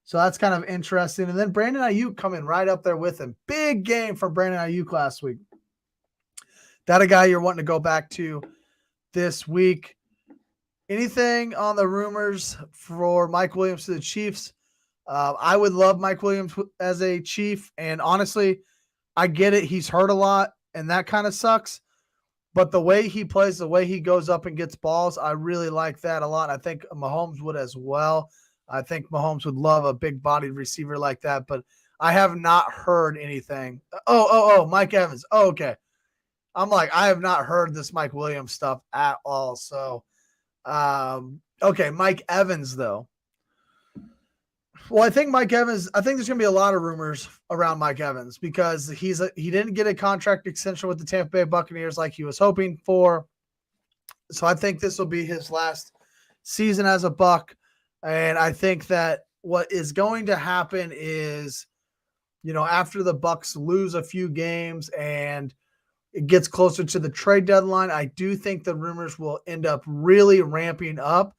So that's kind of interesting. And then Brandon Ayuk coming right up there with him. Big game for Brandon Ayuk last week. That a guy you're wanting to go back to this week. Anything on the rumors for Mike Williams to the Chiefs? I would love Mike Williams as a Chief. And honestly, I get it. He's hurt a lot, and that kind of sucks. But the way he plays, the way he goes up and gets balls, I really like that a lot. I think Mahomes would as well. I think Mahomes would love a big-bodied receiver like that. But I have not heard anything. Oh, Mike Evans. Oh, okay. I'm like, I have not heard this Mike Williams stuff at all. So, okay, Mike Evans, though. Well, I think there's going to be a lot of rumors around Mike Evans because he didn't get a contract extension with the Tampa Bay Buccaneers like he was hoping for. So I think this will be his last season as a Buck. And I think that what is going to happen is, after the Bucks lose a few games and it gets closer to the trade deadline, I do think the rumors will end up really ramping up.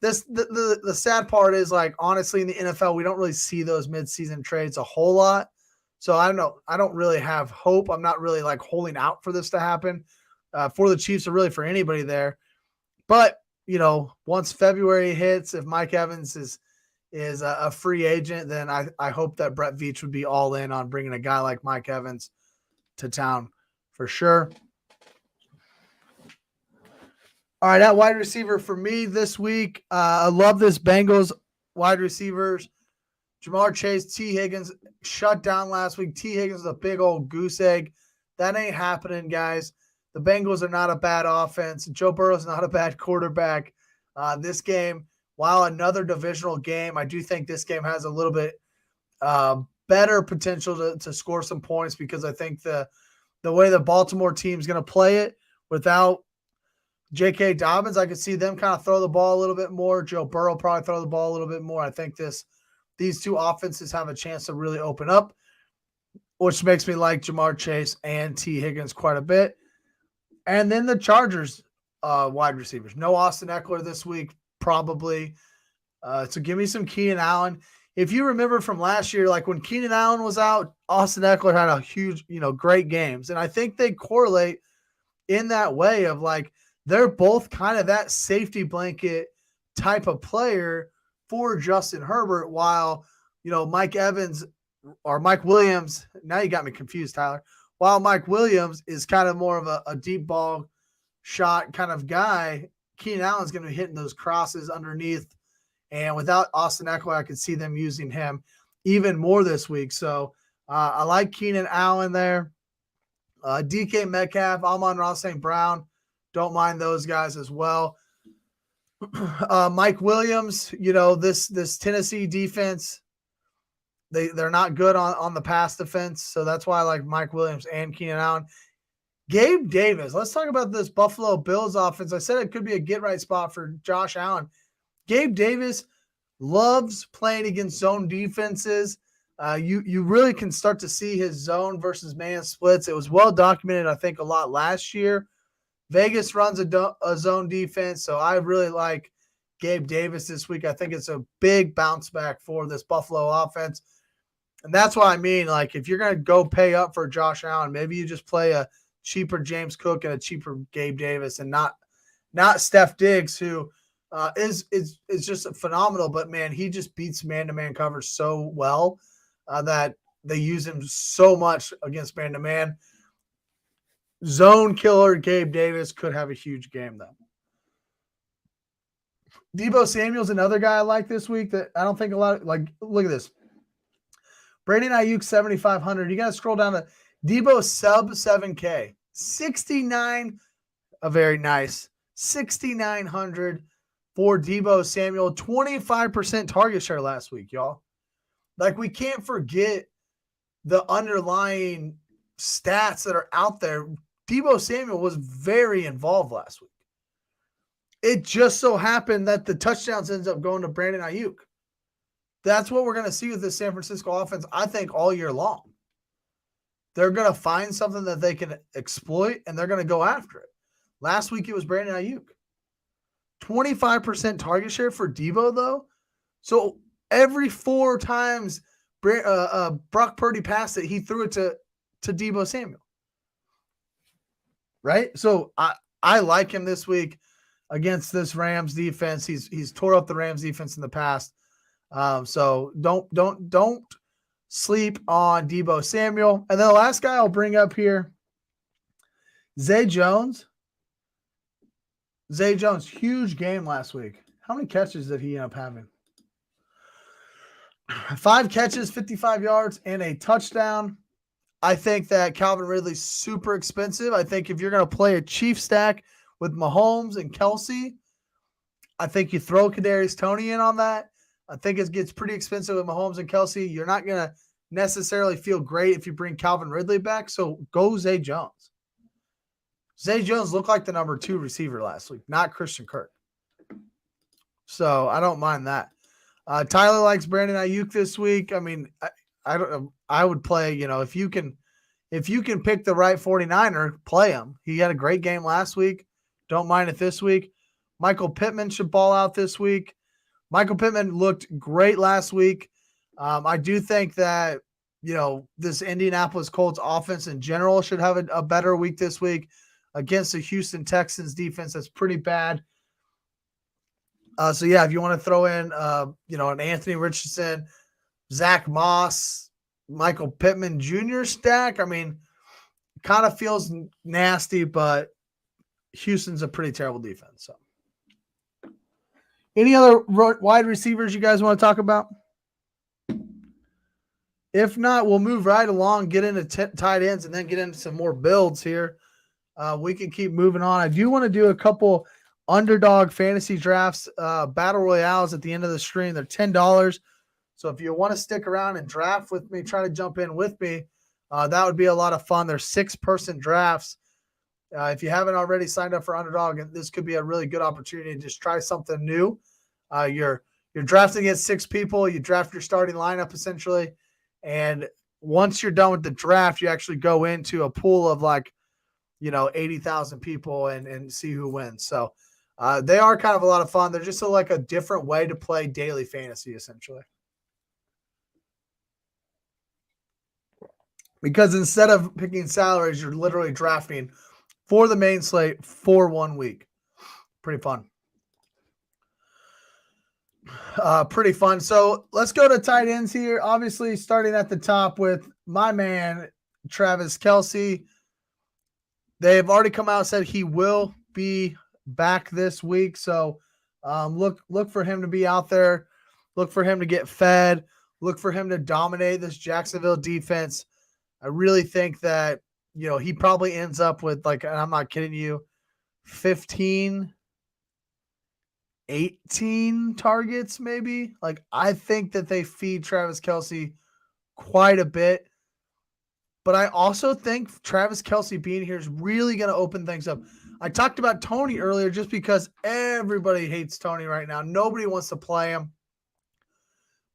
The sad part is, honestly, in the NFL, we don't really see those midseason trades a whole lot. So I don't know. I don't really have hope. I'm not really holding out for this to happen for the Chiefs or really for anybody there. But, once February hits, if Mike Evans is a free agent, then I hope that Brett Veach would be all in on bringing a guy like Mike Evans to town for sure. All right, at wide receiver for me this week, I love this Bengals wide receivers. Jamar Chase, T. Higgins shut down last week. T. Higgins is a big old goose egg. That ain't happening, guys. The Bengals are not a bad offense. Joe Burrow is not a bad quarterback. This game, while another divisional game, I do think this game has a little bit better potential to score some points because I think the way the Baltimore team is going to play it without J.K. Dobbins, I could see them kind of throw the ball a little bit more. Joe Burrow probably throw the ball a little bit more. I think these two offenses have a chance to really open up, which makes me like Jamar Chase and T. Higgins quite a bit. And then the Chargers wide receivers. No Austin Eckler this week, probably. So give me some Keenan Allen. If you remember from last year, when Keenan Allen was out, Austin Eckler had a huge, great games. And I think they correlate in that way of they're both kind of that safety blanket type of player for Justin Herbert, while, Mike Evans or Mike Williams, now you got me confused, Tyler, while Mike Williams is kind of more of a deep ball shot kind of guy, Keenan Allen's going to be hitting those crosses underneath. And without Austin Eckler, I could see them using him even more this week. So I like Keenan Allen there. DK Metcalf, Amon-Ra St. Brown. Don't mind those guys as well. Mike Williams, this Tennessee defense, they're not good on the pass defense. So that's why I like Mike Williams and Keenan Allen. Gabe Davis. Let's talk about this Buffalo Bills offense. I said it could be a get-right spot for Josh Allen. Gabe Davis loves playing against zone defenses. You really can start to see his zone versus man splits. It was well documented, I think, a lot last year. Vegas runs a zone defense, so I really like Gabe Davis this week. I think it's a big bounce back for this Buffalo offense. And that's what I mean. Like, if you're going to go pay up for Josh Allen, maybe you just play a cheaper James Cook and a cheaper Gabe Davis and not Steph Diggs, who is just phenomenal. But, man, he just beats man-to-man coverage so well that they use him so much against man-to-man. Zone killer Gabe Davis could have a huge game, though. Deebo Samuel's another guy I like this week that I don't think a lot of, like, look at this. Brandon Ayuk, 7,500. You got to scroll down to Deebo sub 7K. 69, a very nice 6,900 for Deebo Samuel. 25% target share last week, y'all. Like, we can't forget the underlying stats that are out there. Deebo Samuel was very involved last week. It just so happened that the touchdowns ends up going to Brandon Ayuk. That's what we're going to see with this San Francisco offense, I think, all year long. They're going to find something that they can exploit, and they're going to go after it. Last week, it was Brandon Ayuk. 25% target share for Deebo, though. So every 4 times Brock Purdy passed it, he threw it to Deebo Samuel. Right? So I like him this week against this Rams defense. He's tore up the Rams defense in the past. So don't sleep on Deebo Samuel. And then the last guy I'll bring up here, Zay Jones. Zay Jones, huge game last week. How many catches did he end up having? 5 catches, 55 yards, and a touchdown. I think that Calvin Ridley's super expensive. I think if you're going to play a Chief stack with Mahomes and Kelsey, I think you throw Kadarius Toney in on that. I think it gets pretty expensive with Mahomes and Kelsey. You're not going to necessarily feel great if you bring Calvin Ridley back, so go Zay Jones. Zay Jones looked like the number 2 receiver last week, not Christian Kirk. So I don't mind that. Tyler likes Brandon Ayuk this week. I mean, I don't know. I would play, if you can pick the right 49er, play him. He had a great game last week. Don't mind it this week. Michael Pittman should ball out this week. Michael Pittman looked great last week. I do think that, this Indianapolis Colts offense in general should have a better week this week against the Houston Texans defense that's pretty bad. So, yeah, if you want to throw in, an Anthony Richardson, Zach Moss, Michael Pittman Jr. stack, I mean, kind of feels nasty, but Houston's a pretty terrible defense. So, any other wide receivers you guys want to talk about? If not, we'll move right along, get into tight ends, and then get into some more builds here. We can keep moving on. I do want to do a couple underdog fantasy drafts, battle royales at the end of the stream. They're $10. So if you want to stick around and draft with me, try to jump in with me, that would be a lot of fun. They're 6-person drafts. If you haven't already signed up for Underdog, this could be a really good opportunity to just try something new. You're drafting against 6 people. You draft your starting lineup essentially. And once you're done with the draft, you actually go into a pool of 80,000 people and see who wins. So they are kind of a lot of fun. They're just a different way to play daily fantasy essentially. Because instead of picking salaries, you're literally drafting for the main slate for 1 week. Pretty fun. Pretty fun. So let's go to tight ends here. Obviously, starting at the top with my man, Travis Kelce. They've already come out and said he will be back this week. So look for him to be out there. Look for him to get fed. Look for him to dominate this Jacksonville defense. I really think that, he probably ends up with, and I'm not kidding you, 15, 18 targets maybe. I think that they feed Travis Kelce quite a bit. But I also think Travis Kelce being here is really going to open things up. I talked about Tony earlier just because everybody hates Tony right now. Nobody wants to play him.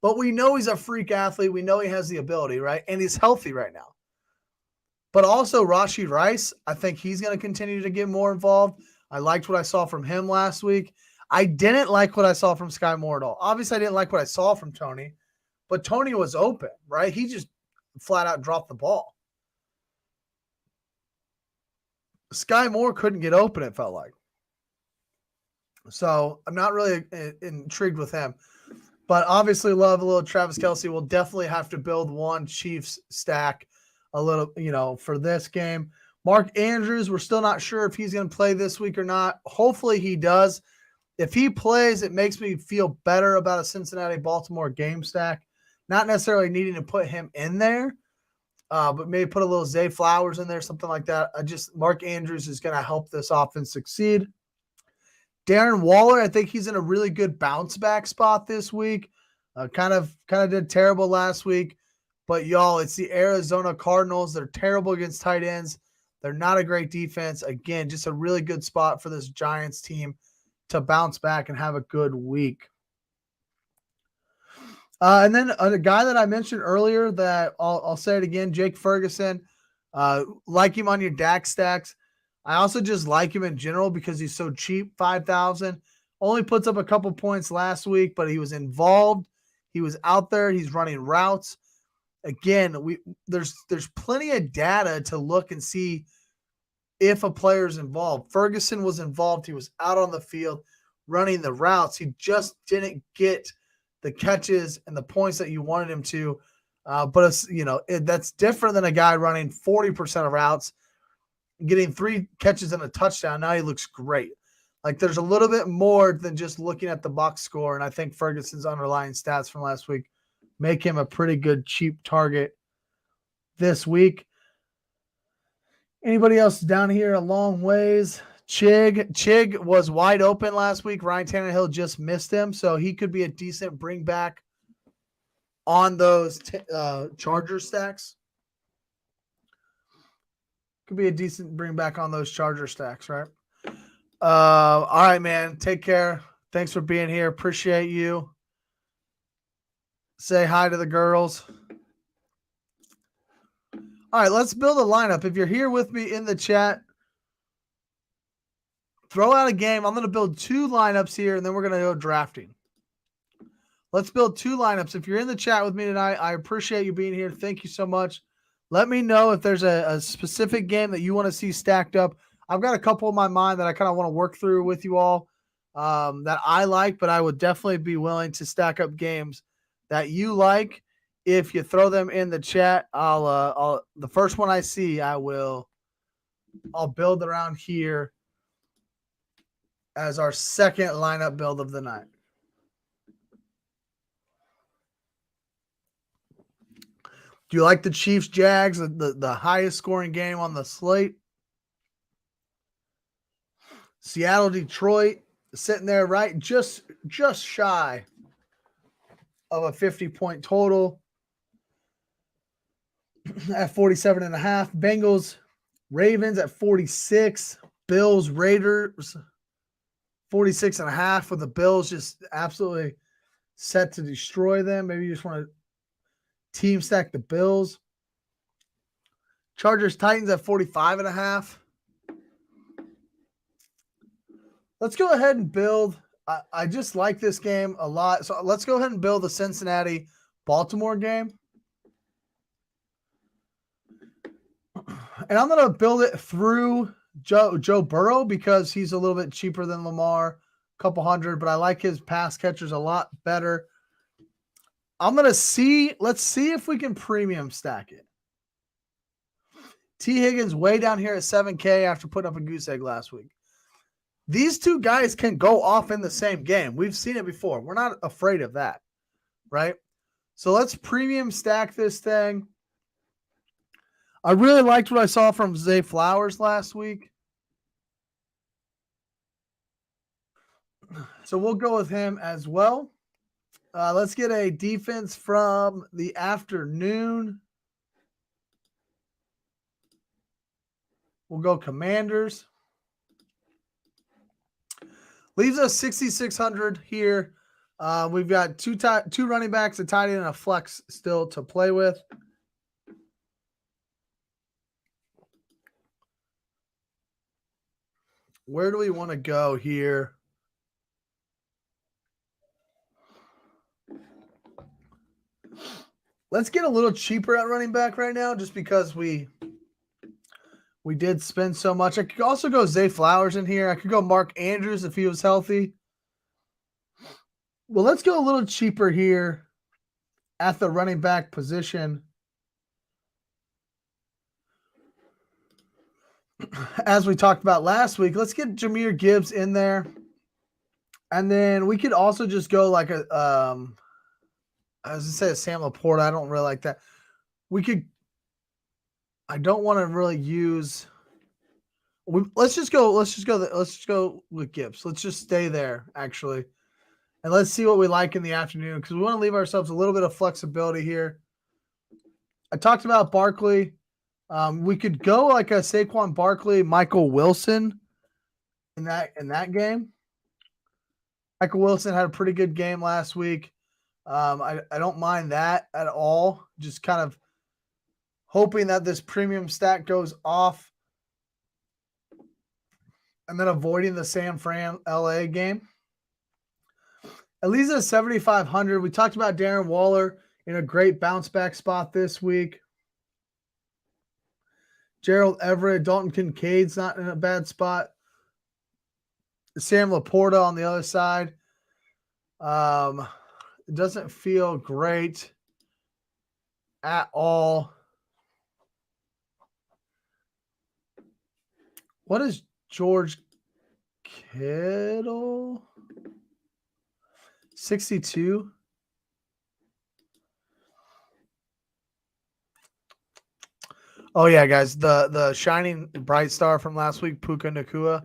But we know he's a freak athlete. We know he has the ability, right? And he's healthy right now. But also Rashee Rice, I think he's going to continue to get more involved. I liked what I saw from him last week. I didn't like what I saw from Sky Moore at all. Obviously, I didn't like what I saw from Tony, but Tony was open, right? He just flat out dropped the ball. Sky Moore couldn't get open, it felt like. So I'm not really intrigued with him. But obviously love a little Travis Kelce. We'll definitely have to build one Chiefs stack a little, for this game. Mark Andrews, we're still not sure if he's going to play this week or not. Hopefully he does. If he plays, it makes me feel better about a Cincinnati-Baltimore game stack. Not necessarily needing to put him in there, but maybe put a little Zay Flowers in there, something like that. Mark Andrews is going to help this offense succeed. Darren Waller, I think he's in a really good bounce back spot this week. Kind of did terrible last week, but y'all, it's the Arizona Cardinals. They're terrible against tight ends. They're not a great defense. Again, just a really good spot for this Giants team to bounce back and have a good week. And then a guy that I mentioned earlier that I'll say it again, Jake Ferguson. Like him on your DAX stacks. I also just like him in general because he's so cheap, 5,000. Only puts up a couple points last week, but he was involved. He was out there. He's running routes. Again, there's plenty of data to look and see if a player's involved. Ferguson was involved. He was out on the field running the routes. He just didn't get the catches and the points that you wanted him to. But it's, that's different than a guy running 40% of routes, getting 3 catches and a touchdown. Now he looks great. Like there's a little bit more than just looking at the box score. And I think Ferguson's underlying stats from last week make him a pretty good cheap target this week. Anybody else down here a long ways? Chig was wide open last week. Ryan Tannehill just missed him. So he could be a decent bring back on those Charger stacks. Could be a decent bring back on those Charger stacks, right? All right, man. Take care. Thanks for being here. Appreciate you. Say hi to the girls. All right, let's build a lineup. If you're here with me in the chat, throw out a game. I'm going to build 2 lineups here, and then we're going to go drafting. Let's build 2 lineups. If you're in the chat with me tonight, I appreciate you being here. Thank you so much. Let me know if there's a specific game that you want to see stacked up. I've got a couple in my mind that I kind of want to work through with you all that I like, but I would definitely be willing to stack up games that you like. If you throw them in the chat, I'll the first one I see, I'll build around here as our second lineup build of the night. Do you like the Chiefs Jags, the highest scoring game on the slate? Seattle Detroit sitting there right just shy of a 50-point total at 47.5. Bengals Ravens at 46. Bills Raiders 46.5, with the Bills just absolutely set to destroy them. Maybe you just want to team stack the Bills. Chargers Titans at 45.5. Let's go ahead and build. I just like this game a lot. So let's go ahead and build the Cincinnati Baltimore game. And I'm going to build it through Joe Burrow because he's a little bit cheaper than Lamar, a couple hundred, but I like his pass catchers a lot better. I'm going to let's see if we can premium stack it. T. Higgins way down here at 7K after putting up a goose egg last week. These 2 guys can go off in the same game. We've seen it before. We're not afraid of that, right? So let's premium stack this thing. I really liked what I saw from Zay Flowers last week. So we'll go with him as well. Let's get a defense from the afternoon. We'll go Commanders. Leaves us 6,600 here. We've got two running backs, a tight end, and a flex still to play with. Where do we want to go here? Let's get a little cheaper at running back right now just because we did spend so much. I could also go Zay Flowers in here. I could go Mark Andrews if he was healthy. Well, let's go a little cheaper here at the running back position. As we talked about last week, let's get Jahmyr Gibbs in there. And then we could also just go like I was going to say a Sam Laporta. I don't really like that. I don't want to really use. Let's just go with Gibbs. Let's just stay there, actually. And let's see what we like in the afternoon because we want to leave ourselves a little bit of flexibility here. I talked about Barkley. We could go like a Saquon Barkley, Michael Wilson in that game. Michael Wilson had a pretty good game last week. I don't mind that at all. Just kind of hoping that this premium stack goes off and then avoiding the San Fran LA game. Eliza 7,500. We talked about Darren Waller in a great bounce back spot this week. Gerald Everett, Dalton Kincaid's not in a bad spot. Sam Laporta on the other side. It doesn't feel great at all. What is George Kittle? 62. Oh yeah, guys. The shining bright star from last week, Puka Nacua,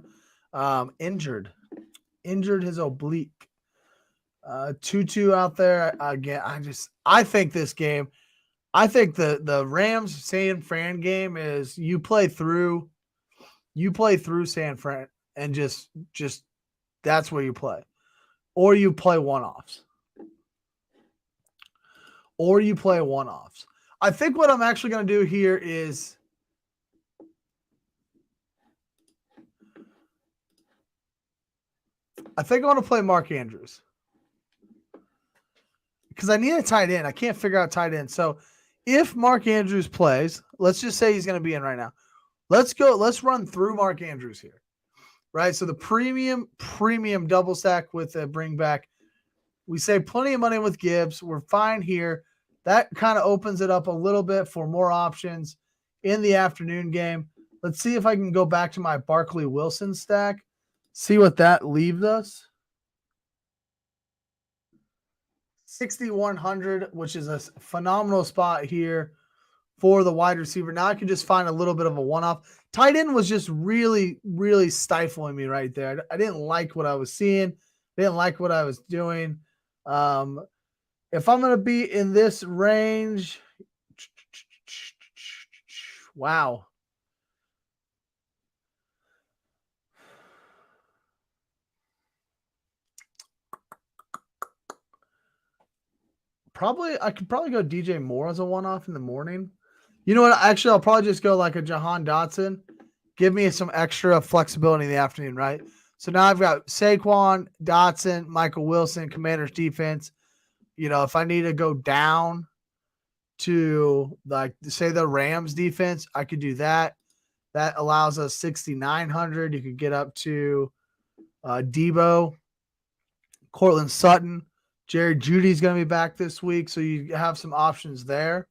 injured his oblique. 2-2 out there again. I think this game. I think the Rams San Fran game is you play through San Fran and just that's where you play. Or you play one-offs. I think what I'm actually going to do here is I think I want to play Mark Andrews. Because I need a tight end. I can't figure out tight end. So if Mark Andrews plays, let's just say he's going to be in right now. Let's run through Mark Andrews here. Right? So the premium double stack with a bring back. We save plenty of money with Gibbs. We're fine here. That kind of opens it up a little bit for more options in the afternoon game. Let's see if I can go back to my Barkley Wilson stack. See what that leaves us. 6,100, which is a phenomenal spot here for the wide receiver. Now I can just find a little bit of a one-off. Tight end was just really, really stifling me right there. I didn't like what I was seeing. Didn't like what I was doing. If I'm going to be in this range, wow. I could probably go DJ Moore as a one-off in the morning. You know what? Actually, I'll probably just go like a Jahan Dotson. Give me some extra flexibility in the afternoon, right? So now I've got Saquon, Dotson, Michael Wilson, Commanders defense. You know, if I need to go down to like say the Rams defense, I could do that. That allows us 6,900. You could get up to Debo, Cortland Sutton. Jerry Judy's going to be back this week, so you have some options there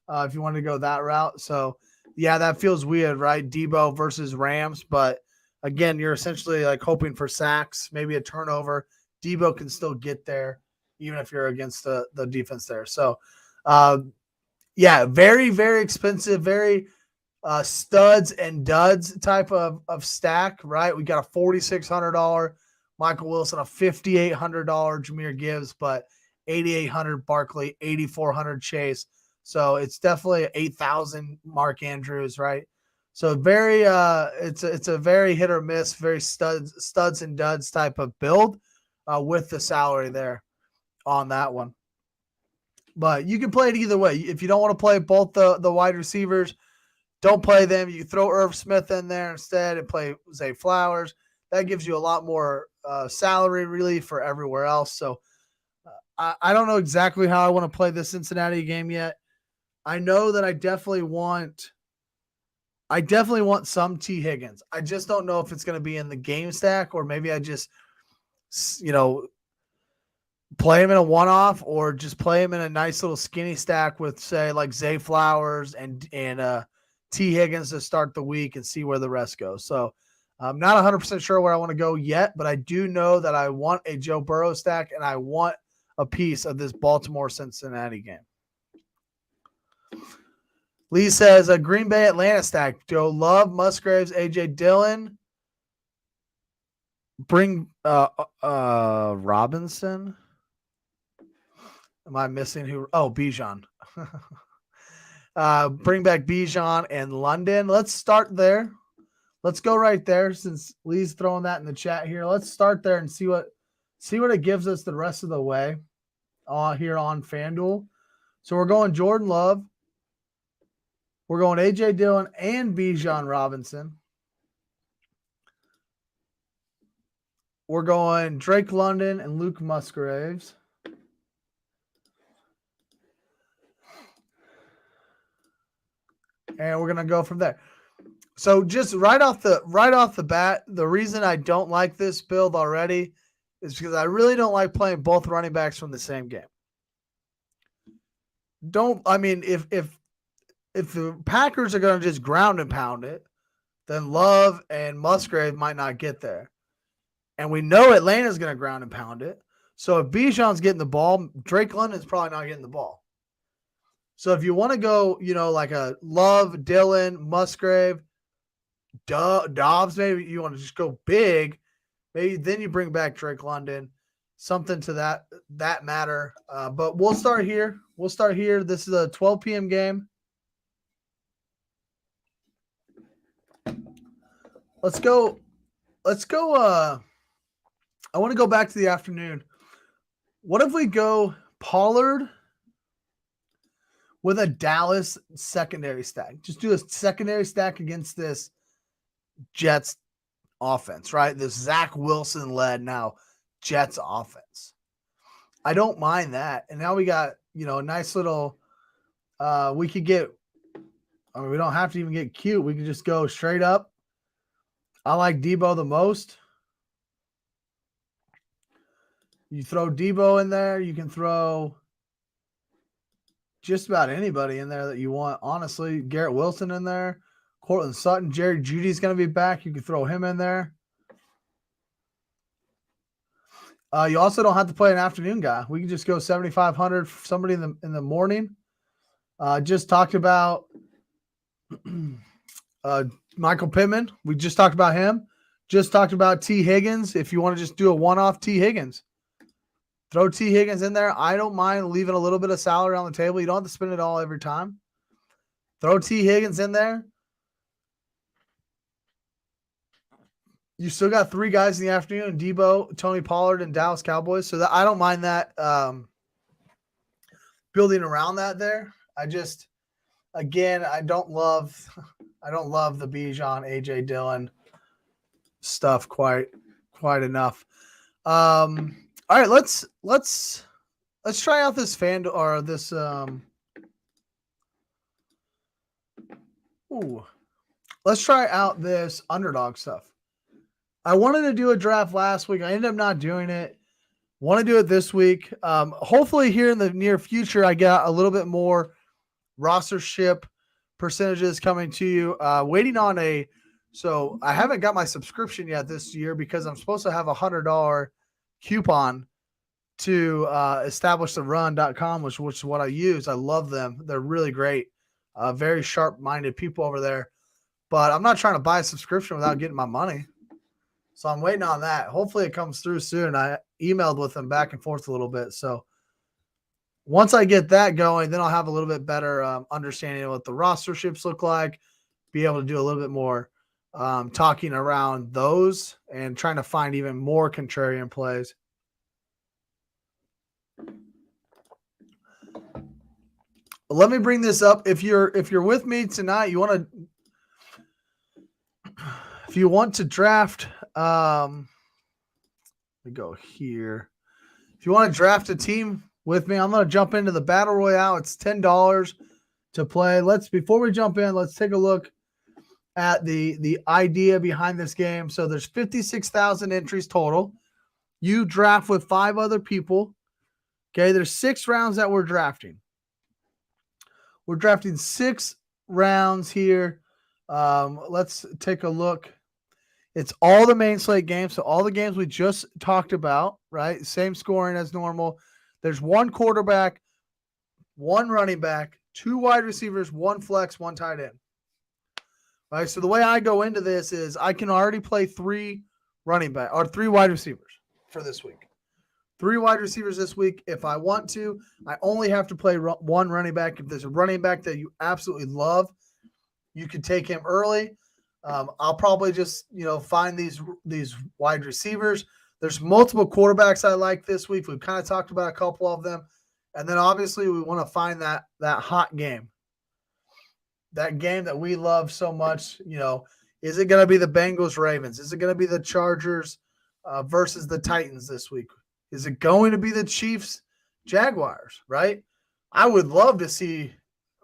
if you want to go that route. So, yeah, that feels weird, right? Debo versus Rams, but again, you're essentially like hoping for sacks, maybe a turnover. Debo can still get there, even if you're against the defense there. So, yeah, very, very expensive, very studs and duds type of stack, right? We got a $4,600 Michael Wilson, a $5,800 Jahmyr Gibbs, but $8,800 Barkley, $8,400 Chase. So it's definitely $8,000 Mark Andrews, right? So very it's a very hit or miss, very studs and duds type of build with the salary there on that one. But you can play it either way. If you don't want to play both the wide receivers, don't play them. You throw Irv Smith in there instead and play Zay Flowers. That gives you a lot more salary relief for everywhere else. So I don't know exactly how I want to play this Cincinnati game yet. I know that I definitely want some T. Higgins. I just don't know if it's going to be in the game stack or maybe I just, play him in a one-off or just play him in a nice little skinny stack with, say, like Zay Flowers and T. Higgins to start the week and see where the rest goes. So I'm not 100% sure where I want to go yet, but I do know that I want a Joe Burrow stack and I want a piece of this Baltimore-Cincinnati game. Lee says a Green Bay Atlanta stack. Joe Love, Musgraves, A.J. Dillon. Bring Robinson. Am I missing who? Oh, Bijan. Bring back Bijan and London. Let's start there. Let's go right there since Lee's throwing that in the chat here. Let's start there and see what it gives us the rest of the way here on FanDuel. So we're going Jordan Love. We're going A.J. Dillon and Bijan Robinson. We're going Drake London and Luke Musgraves. And we're gonna go from there. So just right off the bat, the reason I don't like this build already is because I really don't like playing both running backs from the same game. If the Packers are gonna just ground and pound it, then Love and Musgrave might not get there. And we know Atlanta's gonna ground and pound it. So if Bijan's getting the ball, Drake London's probably not getting the ball. So if you want to go, like a Love, Dillon, Musgrave, Dobbs, maybe you want to just go big, maybe then you bring back Drake London, something to that matter. But we'll start here. This is a 12 p.m. game. Let's go. I want to go back to the afternoon. What if we go Pollard with a Dallas secondary stack? Just do a secondary stack against this Jets offense, right? This Zach Wilson-led now Jets offense. I don't mind that. And now we got, a nice little we could get we don't have to even get cute. We could just go straight up. I like Debo the most. You throw Debo in there, you can throw just about anybody in there that you want. Honestly, Garrett Wilson in there, Cortland Sutton, Jerry Jeudy's going to be back. You can throw him in there. You also don't have to play an afternoon guy. We can just go 7,500 for somebody in the morning. Just talked about Michael Pittman. We just talked about him. Just talked about T. Higgins. If you want to just do a one-off T. Higgins. Throw T. Higgins in there. I don't mind leaving a little bit of salary on the table. You don't have to spend it all every time. Throw T. Higgins in there. You still got three guys in the afternoon: Debo, Tony Pollard, and Dallas Cowboys. So I don't mind that building around that there. I don't love the Bijan, A.J. Dillon stuff quite enough. All right, let's try out this FanDuel or this let's try out this underdog stuff. I wanted to do a draft last week. I ended up not doing it. Want to do it this week. Hopefully here in the near future, I got a little bit more rostership percentages coming to you. Waiting on so I haven't got my subscription yet this year because I'm supposed to have $100 coupon to establishtheRun.com, which is what I use. I love them. They're really great. Very sharp-minded people over there. But I'm not trying to buy a subscription without getting my money. So I'm waiting on that. Hopefully it comes through soon. I emailed with them back and forth a little bit. So once I get that going, then I'll have a little bit better understanding of what the rosterships look like. be able to do a little bit more talking around those and trying to find even more contrarian plays. Let me bring this up. If you're with me tonight, if you want to draft, let me go here. If you want to draft a team with me, I'm going to jump into the Battle Royale. It's $10 to play. Before we jump in, let's take a look at the idea behind this game. So there's 56,000 entries total. You draft with 5 other people. Okay, there's 6 rounds that we're drafting. We're drafting 6 rounds here. Let's take a look. It's all the main slate games, so all the games we just talked about, right? Same scoring as normal. There's 1 quarterback, 1 running back, 2 wide receivers, 1 flex, 1 tight end. Right? So the way I go into this is I can already play 3 running back or 3 wide receivers for this week. 3 wide receivers this week. If I want to, I only have to play 1 running back. If there's a running back that you absolutely love, you can take him early. I'll probably just, find these wide receivers. There's multiple quarterbacks I like this week. We've kind of talked about a couple of them. And then obviously we want to find that hot game. That game that we love so much, is it going to be the Bengals Ravens? Is it going to be the Chargers versus the Titans this week? Is it going to be the Chiefs Jaguars, right? I would love to see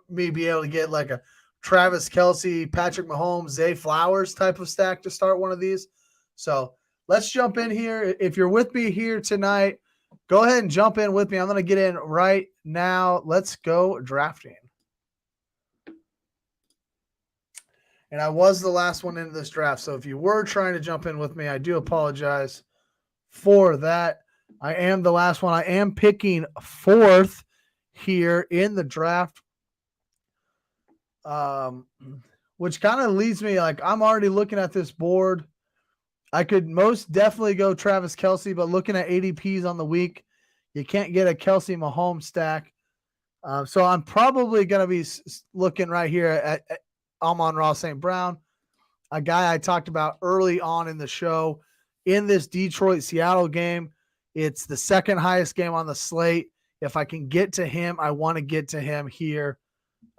me be able to get like a Travis Kelce, Patrick Mahomes, Zay Flowers type of stack to start one of these. So let's jump in here. If you're with me here tonight, go ahead and jump in with me. I'm going to get in right now. Let's go drafting. And I was the last one into this draft. So if you were trying to jump in with me, I do apologize for that. I am the last one. I am picking 4th here in the draft. Which kind of leads me, like, I'm already looking at this board. I could most definitely go Travis Kelce, but looking at ADPs on the week, you can't get a Kelce Mahomes stack. So I'm probably going to be looking right here at Amon-Ra St. Brown, a guy I talked about early on in the show. In this Detroit-Seattle game, it's the 2nd highest game on the slate. If I can get to him, I want to get to him here.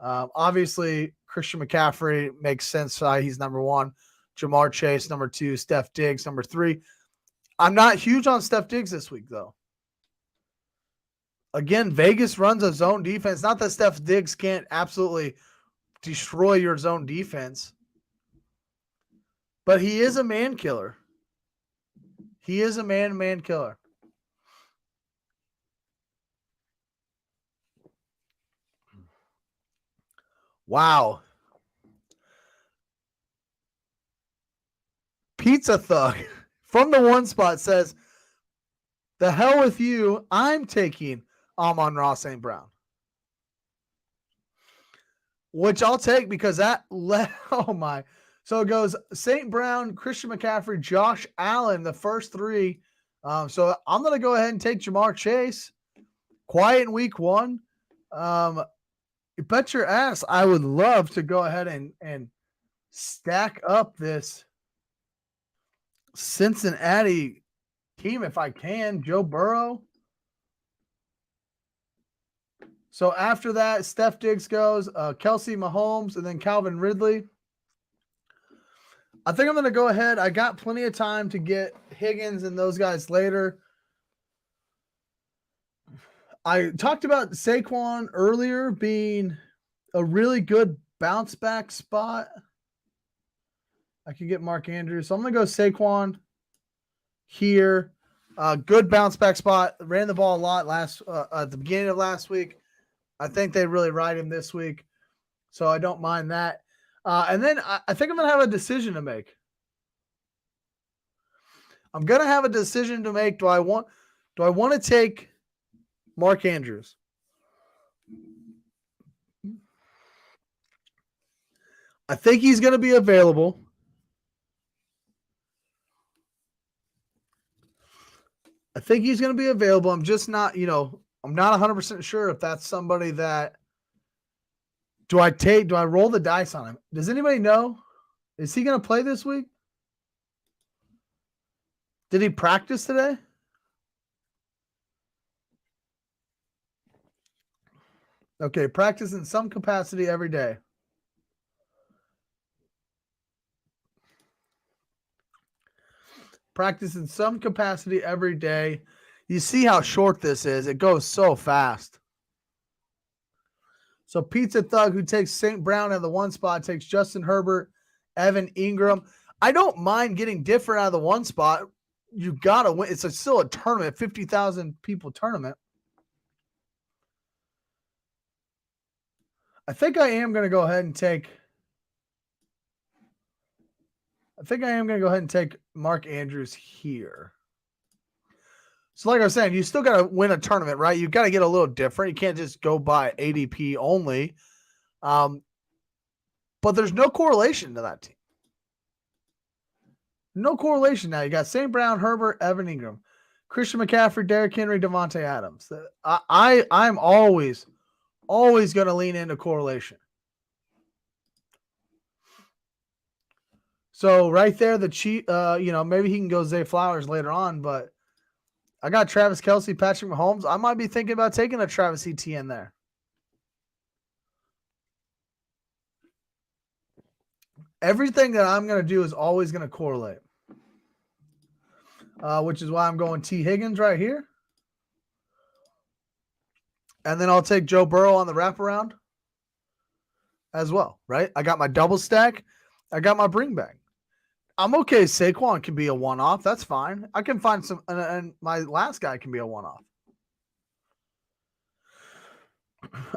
Obviously, Christian McCaffrey makes sense. He's number 1. Jamar Chase, number 2. Steph Diggs, number 3. I'm not huge on Steph Diggs this week, though. Again, Vegas runs a zone defense. Not that Steph Diggs can't absolutely destroy your zone defense, but he is a man killer. He is a man killer. Wow. Pizza Thug from the one spot says, the hell with you. I'm taking Amon-Ra St. Brown. Which I'll take because oh my. So it goes St. Brown, Christian McCaffrey, Josh Allen, the first 3. So I'm going to go ahead and take Jamar Chase. Quiet in week 1. You bet your ass I would love to go ahead and stack up this Cincinnati team if I can. Joe Burrow. So after that, Steph Diggs goes, Kelce Mahomes, and then Calvin Ridley. I think I'm going to go ahead. I got plenty of time to get Higgins and those guys later. I talked about Saquon earlier being a really good bounce back spot. I could get Mark Andrews. So I'm going to go Saquon here. Good bounce back spot. Ran the ball a lot at the beginning of last week. I think they really ride him this week. So I don't mind that. And then I think I'm going to have a decision to make. I'm going to have a decision to make. Do I want to take Mark Andrews? I think he's going to be available. I'm just not, I'm not 100% sure if that's somebody that Do I roll the dice on him? Does anybody know? Is he going to play this week? Did he practice today? Okay, practice in some capacity every day. Practice in some capacity every day. You see how short this is. It goes so fast. So Pizza Thug, who takes St. Brown at the one spot, takes Justin Herbert, Evan Ingram. I don't mind getting different out of the one spot. You got to win. It's still a tournament, 50,000 people tournament. I think I am going to go ahead and take Mark Andrews here. So like I was saying, you still got to win a tournament, right? You got to get a little different. You can't just go by ADP only. But there's no correlation to that team. No correlation now. You got St. Brown, Herbert, Evan Ingram, Christian McCaffrey, Derrick Henry, Devontae Adams. I'm always going to lean into correlation. So right there, the cheat, maybe he can go Zay Flowers later on, but I got Travis Kelce, Patrick Mahomes. I might be thinking about taking a Travis Etienne there. Everything that I'm going to do is always going to correlate, which is why I'm going T. Higgins right here. And then I'll take Joe Burrow on the wraparound as well, right? I got my double stack. I got my bring back. I'm okay. Saquon can be a one-off. That's fine. I can find some, and my last guy can be a one-off.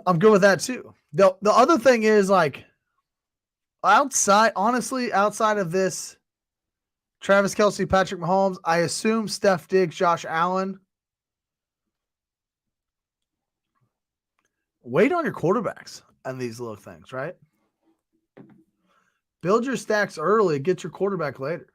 I'm good with that too. The other thing is like outside of this, Travis Kelce, Patrick Mahomes, I assume Steph Diggs, Josh Allen. Wait on your quarterbacks and these little things, right? Build your stacks early, get your quarterback later.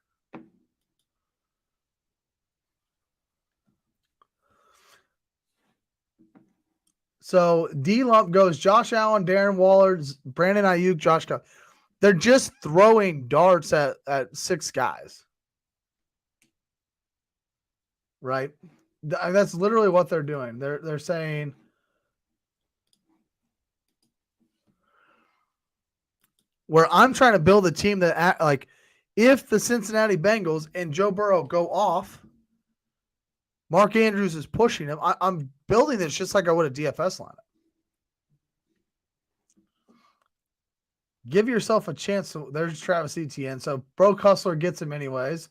So D-Lump goes Josh Allen, Darren Waller, Brandon Ayuk, Josh Kelce. They're just throwing darts at six guys. Right? That's literally what they're doing. They're saying where I'm trying to build a team that, like, if the Cincinnati Bengals and Joe Burrow go off, Mark Andrews is pushing him. I'm building this just like I would a DFS lineup. Give yourself a chance. There's Travis Etienne. So Broke Hustler gets him anyways.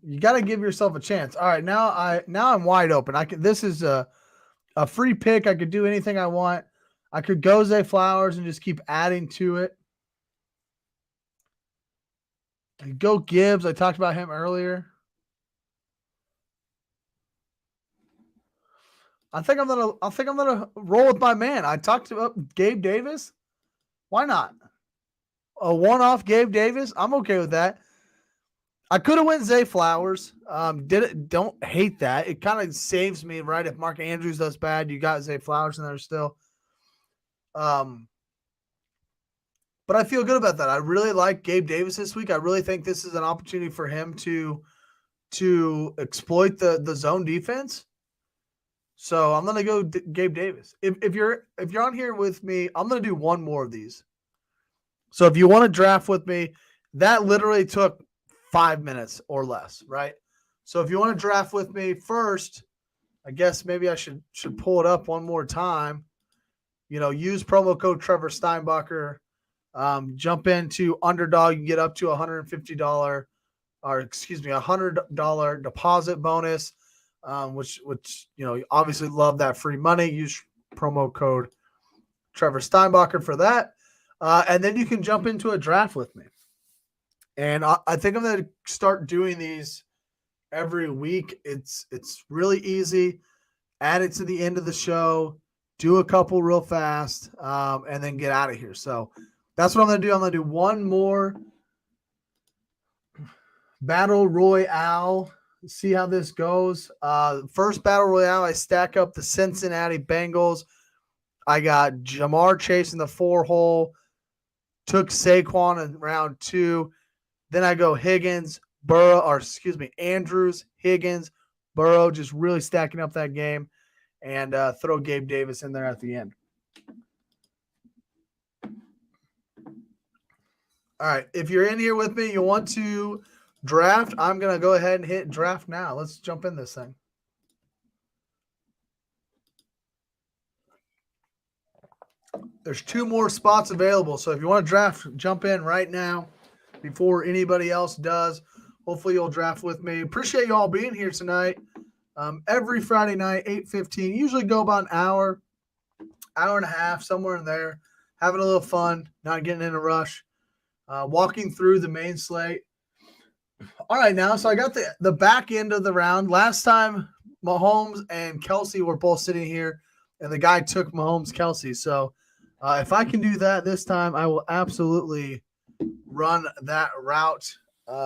You got to give yourself a chance. All right, now I'm wide open. This is a free pick. I could do anything I want. I could go Zay Flowers and just keep adding to it. I could go Gibbs. I talked about him earlier. I think I'm gonna roll with my man. I talked about Gabe Davis. Why not? A one-off Gabe Davis. I'm okay with that. I could have went Zay Flowers. Don't hate that. It kind of saves me, right? If Mark Andrews does bad, you got Zay Flowers in there still. But I feel good about that. I really like Gabe Davis this week. I really think this is an opportunity for him to exploit the zone defense. So I'm gonna go Gabe Davis. If you're on here with me, I'm gonna do one more of these. So if you want to draft with me, that literally took 5 minutes or less, right? So if you want to draft with me first, I guess maybe I should pull it up one more time. Use promo code Trevor Steinbacher. Jump into Underdog. You can get up to $150 $100 deposit bonus, which obviously love that free money. Use promo code Trevor Steinbacher for that. And then you can jump into a draft with me. And I think I'm going to start doing these every week. It's really easy. Add it to the end of the show. Do a couple real fast, and then get out of here. So that's what I'm going to do. I'm going to do one more Battle Royale see how this goes. First battle royale, I stack up the Cincinnati Bengals. I got Jamar Chase in the 4-hole. Took Saquon in round 2. Then I go Higgins, Andrews, Higgins, Burrow, just really stacking up that game, and throw Gabe Davis in there at the end. All right, if you're in here with me, you want to draft, I'm going to go ahead and hit draft now. Let's jump in this thing. There's 2 more spots available, so if you want to draft, jump in right now before anybody else does. Hopefully you'll draft with me. Appreciate you all being here tonight. Every Friday night, 8:15. Usually go about an hour and a half, somewhere in there. Having a little fun, not getting in a rush. Walking through the main slate. All right, now, so I got the back end of the round. Last time, Mahomes and Kelsey were both sitting here, and the guy took Mahomes, Kelsey. So if I can do that this time, I will absolutely run that route.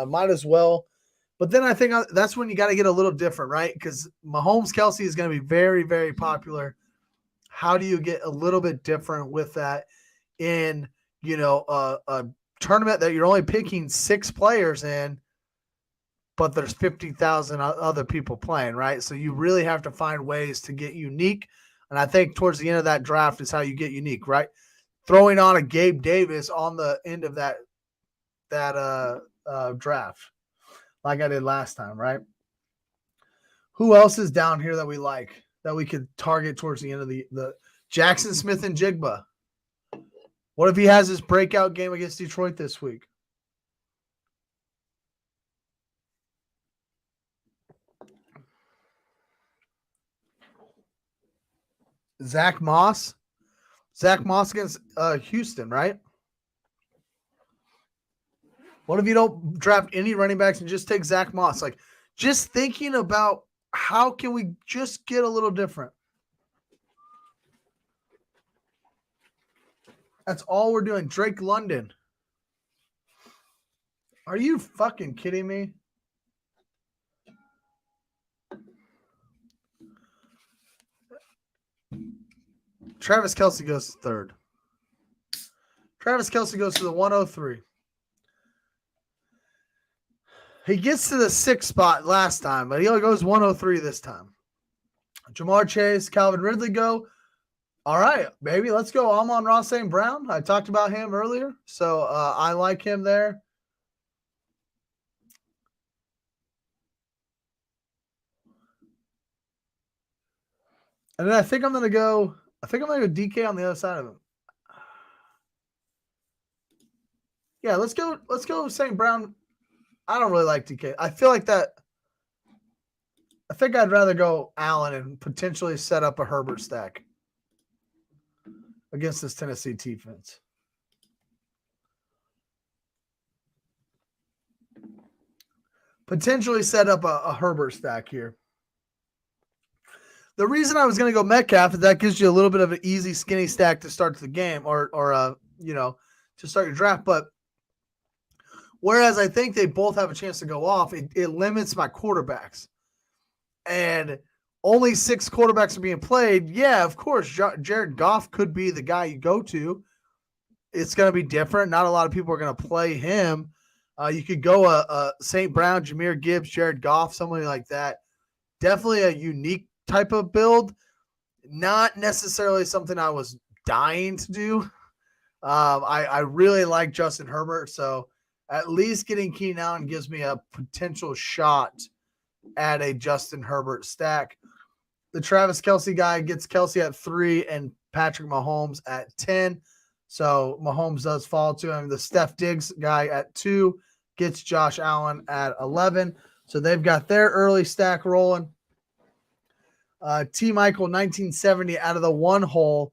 Might as well. But then I think that's when you got to get a little different, right? Because Mahomes, Kelsey is going to be very, very popular. How do you get a little bit different with that in, a tournament that you're only picking 6 players in, but there's 50,000 other people playing, right? So you really have to find ways to get unique. And I think towards the end of that draft is how you get unique, right? Throwing on a Gabe Davis on the end of that draft, like I did last time, right? Who else is down here that we like, that we could target towards the end of the Jackson Smith and Jigba? What if he has his breakout game against Detroit this week? Zach Moss against Houston, right? What if you don't draft any running backs and just take Zach Moss? Like, just thinking about how can we just get a little different. That's all we're doing. Drake London. Are you fucking kidding me? Travis Kelce goes to 3rd. Travis Kelce goes to the 103. He gets to the 6th spot last time, but he only goes 103 this time. Jamar Chase, Calvin Ridley go. All right, baby, let's go. Amon-Ra St. Brown. I talked about him earlier, so I like him there. And then I think I'm gonna go DK on the other side of him. Yeah, let's go St. Brown. I don't really like DK. I feel like that. I think I'd rather go Allen and potentially set up a Herbert stack against this Tennessee defense. Potentially set up a Herbert stack here. The reason I was going to go Metcalf is that gives you a little bit of an easy skinny stack to start the game or to start your draft. But whereas I think they both have a chance to go off, it limits my quarterbacks. And only 6 quarterbacks are being played. Yeah, of course, Jared Goff could be the guy you go to. It's going to be different. Not a lot of people are going to play him. You could go St. Brown, Jahmyr Gibbs, Jared Goff, somebody like that. Definitely a unique type of build. Not necessarily something I was dying to do. I really like Justin Herbert, so at least getting Keenan Allen gives me a potential shot at a Justin Herbert stack. The Travis Kelce guy gets Kelce at 3 and Patrick Mahomes at 10. So Mahomes does fall to him. The Steph Diggs guy at 2 gets Josh Allen at 11. So they've got their early stack rolling. T. Michael, 1970 out of the 1 hole.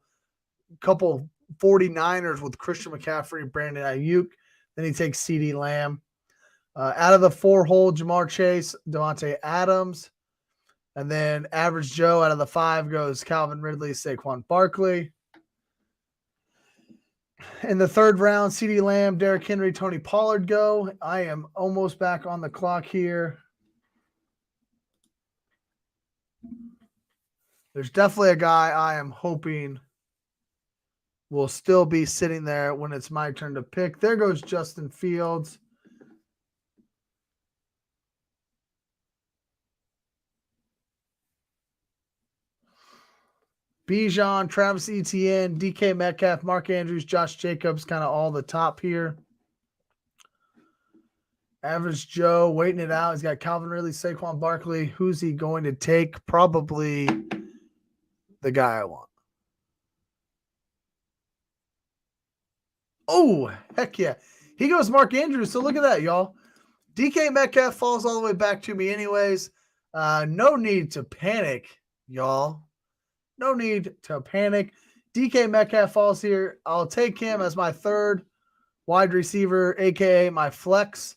Couple 49ers with Christian McCaffrey and Brandon Ayuk. Then he takes CeeDee Lamb. Out of the 4 hole, Jamar Chase, Devontae Adams. And then Average Joe out of the 5 goes Calvin Ridley, Saquon Barkley. In the 3rd round, CeeDee Lamb, Derrick Henry, Tony Pollard go. I am almost back on the clock here. There's definitely a guy I am hoping will still be sitting there when it's my turn to pick. There goes Justin Fields. Bijan, Travis Etienne, DK Metcalf, Mark Andrews, Josh Jacobs, kind of all the top here. Average Joe waiting it out. He's got Calvin Ridley, Saquon Barkley. Who's he going to take? Probably the guy I want. Oh, heck yeah. He goes Mark Andrews. So look at that, y'all. DK Metcalf falls all the way back to me anyways. No need to panic, y'all. No need to panic. DK Metcalf falls here. I'll take him as my third wide receiver, a.k.a. my flex.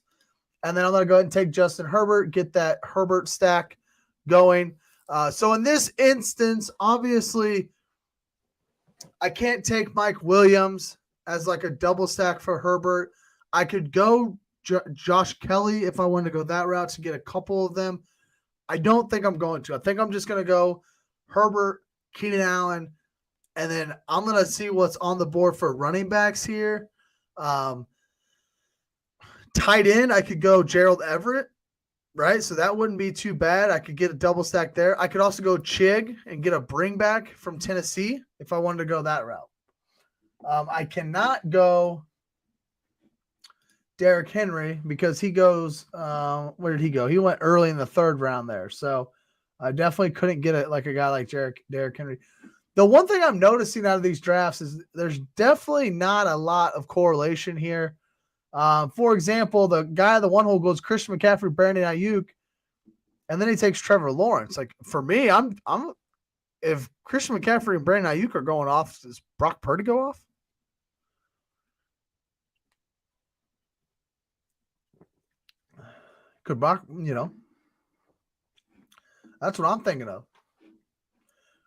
And then I'm going to go ahead and take Justin Herbert, get that Herbert stack going. So in this instance, obviously, I can't take Mike Williams as like a double stack for Herbert. I could go Josh Kelly if I wanted to go that route to get a couple of them. I don't think I'm going to. I think I'm just going to go Herbert, Keenan Allen, and then I'm going to see what's on the board for running backs here. Tight end, I could go Gerald Everett, right? So that wouldn't be too bad. I could get a double stack there. I could also go Chig and get a bring back from Tennessee if I wanted to go that route. I cannot go Derrick Henry because he goes, where did he go? He went early in the third round there. So I definitely couldn't get it like a guy like Derrick Henry. The one thing I'm noticing out of these drafts is there's definitely not a lot of correlation here. For example, the guy, the one hole goes Christian McCaffrey, Brandon Ayuk, and then he takes Trevor Lawrence. Like for me, I'm if Christian McCaffrey and Brandon Ayuk are going off, does Brock Purdy go off? Could Brock, that's what I'm thinking of.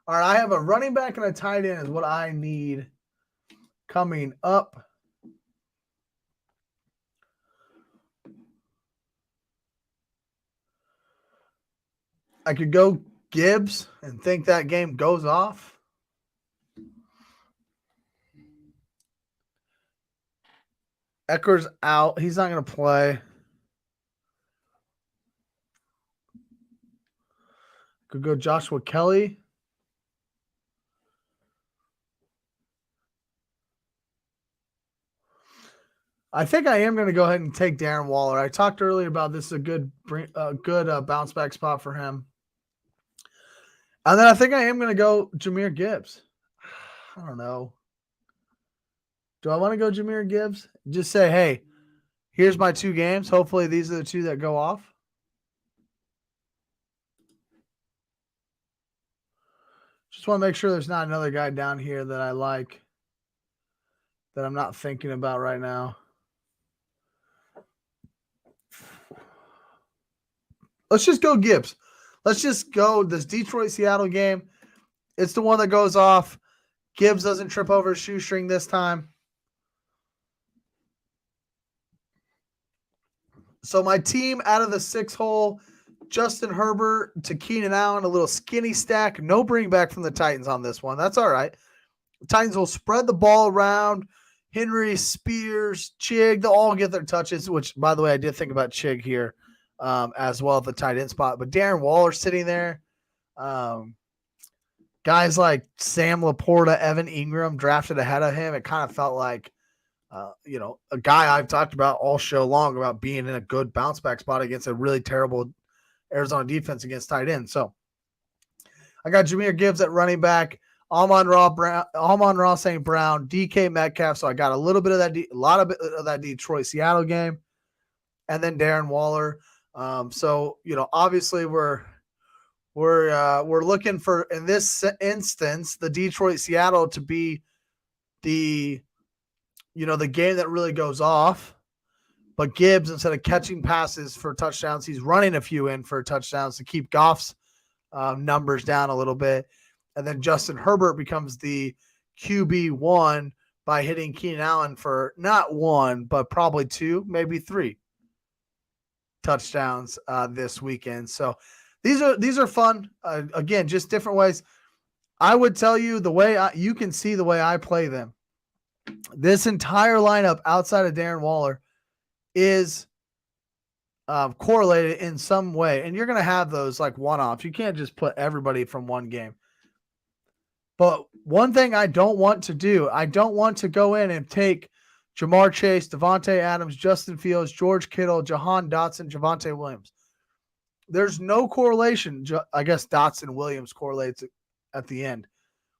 All right, I have a running back and a tight end is what I need coming up. I could go Gibbs and think that game goes off. Eckler's out. He's not going to play. Could go Joshua Kelly. I think I am going to go ahead and take Darren Waller. I talked earlier about this is a good bounce back spot for him. And then I think I am going to go Jahmyr Gibbs. I don't know. Do I want to go Jahmyr Gibbs? Just say, hey, here's my two games. Hopefully these are the two that go off. Just want to make sure there's not another guy down here that I like that I'm not thinking about right now. Let's just go Gibbs. Let's just go this Detroit-Seattle game. It's the one that goes off. Gibbs doesn't trip over a shoestring this time. So my team out of the 6-hole, Justin Herbert to Keenan Allen, a little skinny stack. No bring back from the Titans on this one. That's all right. The Titans will spread the ball around. Henry, Spears, Chig, they'll all get their touches, which, by the way, I did think about Chig here as well at the tight end spot. But Darren Waller sitting there. Guys like Sam Laporta, Evan Ingram drafted ahead of him. It kind of felt like, a guy I've talked about all show long about being in a good bounce back spot against a really terrible Arizona defense against tight end. So I got Jahmyr Gibbs at running back, Amon-Ra St. Brown, DK Metcalf. So I got a little bit of that, a lot of that Detroit-Seattle game, and then Darren Waller. So obviously we're looking for, in this instance, the Detroit-Seattle to be the game that really goes off. But Gibbs, instead of catching passes for touchdowns, he's running a few in for touchdowns to keep Goff's numbers down a little bit. And then Justin Herbert becomes the QB1 by hitting Keenan Allen for not one, but probably two, maybe three touchdowns this weekend. So these are fun. Again, just different ways. I would tell you you can see the way I play them. This entire lineup outside of Darren Waller is correlated in some way. And you're going to have those like one-offs. You can't just put everybody from one game. But one thing I don't want to do, I don't want to go in and take Jamar Chase, Devontae Adams, Justin Fields, George Kittle, Jahan Dotson, Javonte Williams. There's no correlation. I guess Dotson Williams correlates at the end.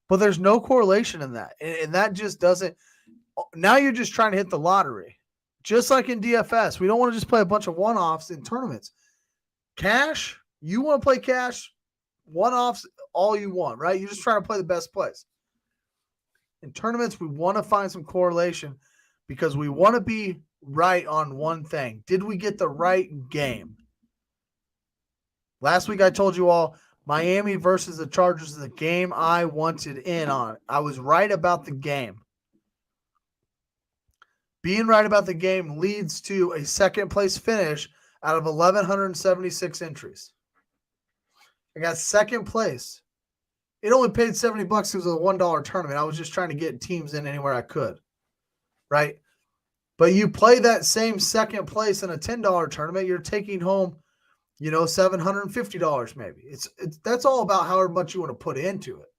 But there's no correlation in that. And that just doesn't – now you're just trying to hit the lottery. Just like in DFS, we don't want to just play a bunch of one-offs in tournaments. Cash, you want to play cash, one-offs, all you want, right? You're just trying to play the best plays. In tournaments, we want to find some correlation because we want to be right on one thing. Did we get the right game? Last week I told you all Miami versus the Chargers is the game I wanted in on. I was right about the game. Being right about the game leads to a second place finish out of 1,176 entries. I got second place. It only paid $70 because it was a $1 tournament. I was just trying to get teams in anywhere I could, right? But you play that same second place in a $10 tournament, you're taking home, $750 maybe. It's that's all about however much you want to put into it.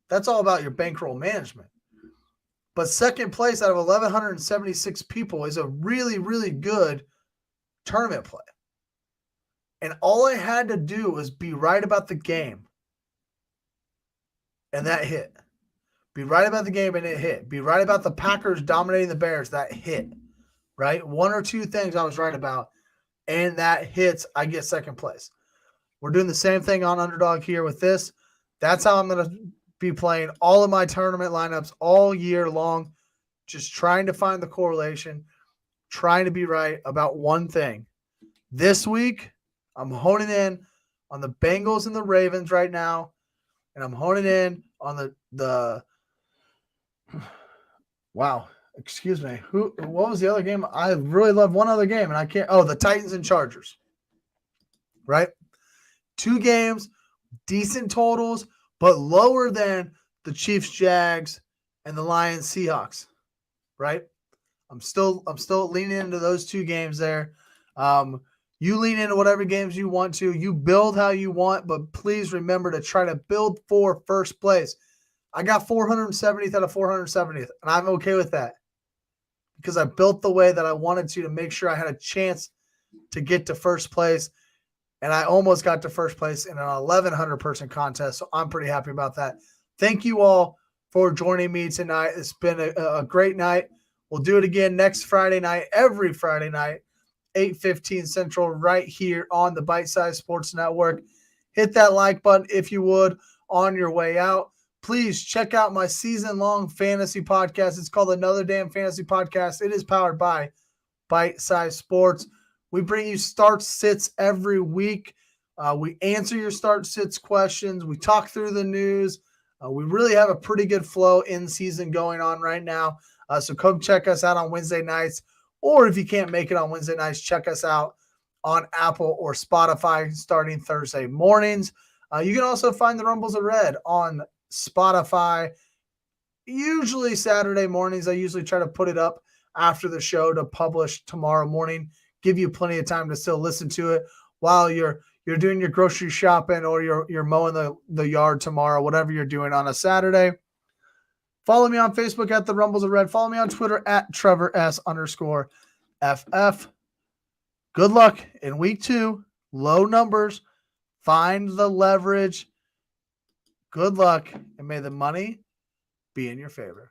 That's all about your bankroll management. But second place out of 1,176 people is a really, really good tournament play. And all I had to do was be right about the game. And that hit. Be right about the game and it hit. Be right about the Packers dominating the Bears. That hit. Right? One or two things I was right about. And that hits. I get second place. We're doing the same thing on Underdog here with this. That's how I'm going to be playing all of my tournament lineups all year long. Just trying to find the correlation. Trying to be right about one thing. This week, I'm honing in on the Bengals and the Ravens right now. And I'm honing in on the wow, excuse me. What was the other game? I really love one other game and I can't. Oh, the Titans and Chargers. Right? 2 games, decent totals, but lower than the Chiefs, Jags, and the Lions, Seahawks. Right? I'm still leaning into those 2 games there. You lean into whatever games you want to. You build how you want, but please remember to try to build for first place. I got 470th out of 470th, and I'm okay with that because I built the way that I wanted to make sure I had a chance to get to first place, and I almost got to first place in an 1,100-person contest, so I'm pretty happy about that. Thank you all for joining me tonight. It's been a great night. We'll do it again next Friday night, every Friday night. 8:15 Central right here on the Bite Size Sports Network. Hit that like button if you would on your way out. Please check out my season-long fantasy podcast. It's called Another Damn Fantasy Podcast. It is powered by Bite Size Sports. We bring you starts, sits every week. We answer your start, sits questions. We talk through the news. We really have a pretty good flow in season going on right now. So come check us out on Wednesday nights. Or if you can't make it on Wednesday nights, check us out on Apple or Spotify starting Thursday mornings. You can also find the Rumbles of Red on Spotify, usually Saturday mornings. I usually try to put it up after the show to publish tomorrow morning. Give you plenty of time to still listen to it while you're doing your grocery shopping or you're mowing the yard tomorrow, whatever you're doing on a Saturday. Follow me on Facebook at The Rumbles of Red. Follow me on Twitter at TrevorS_FF. Good luck in week 2. Low numbers. Find the leverage. Good luck, and may the money be in your favor.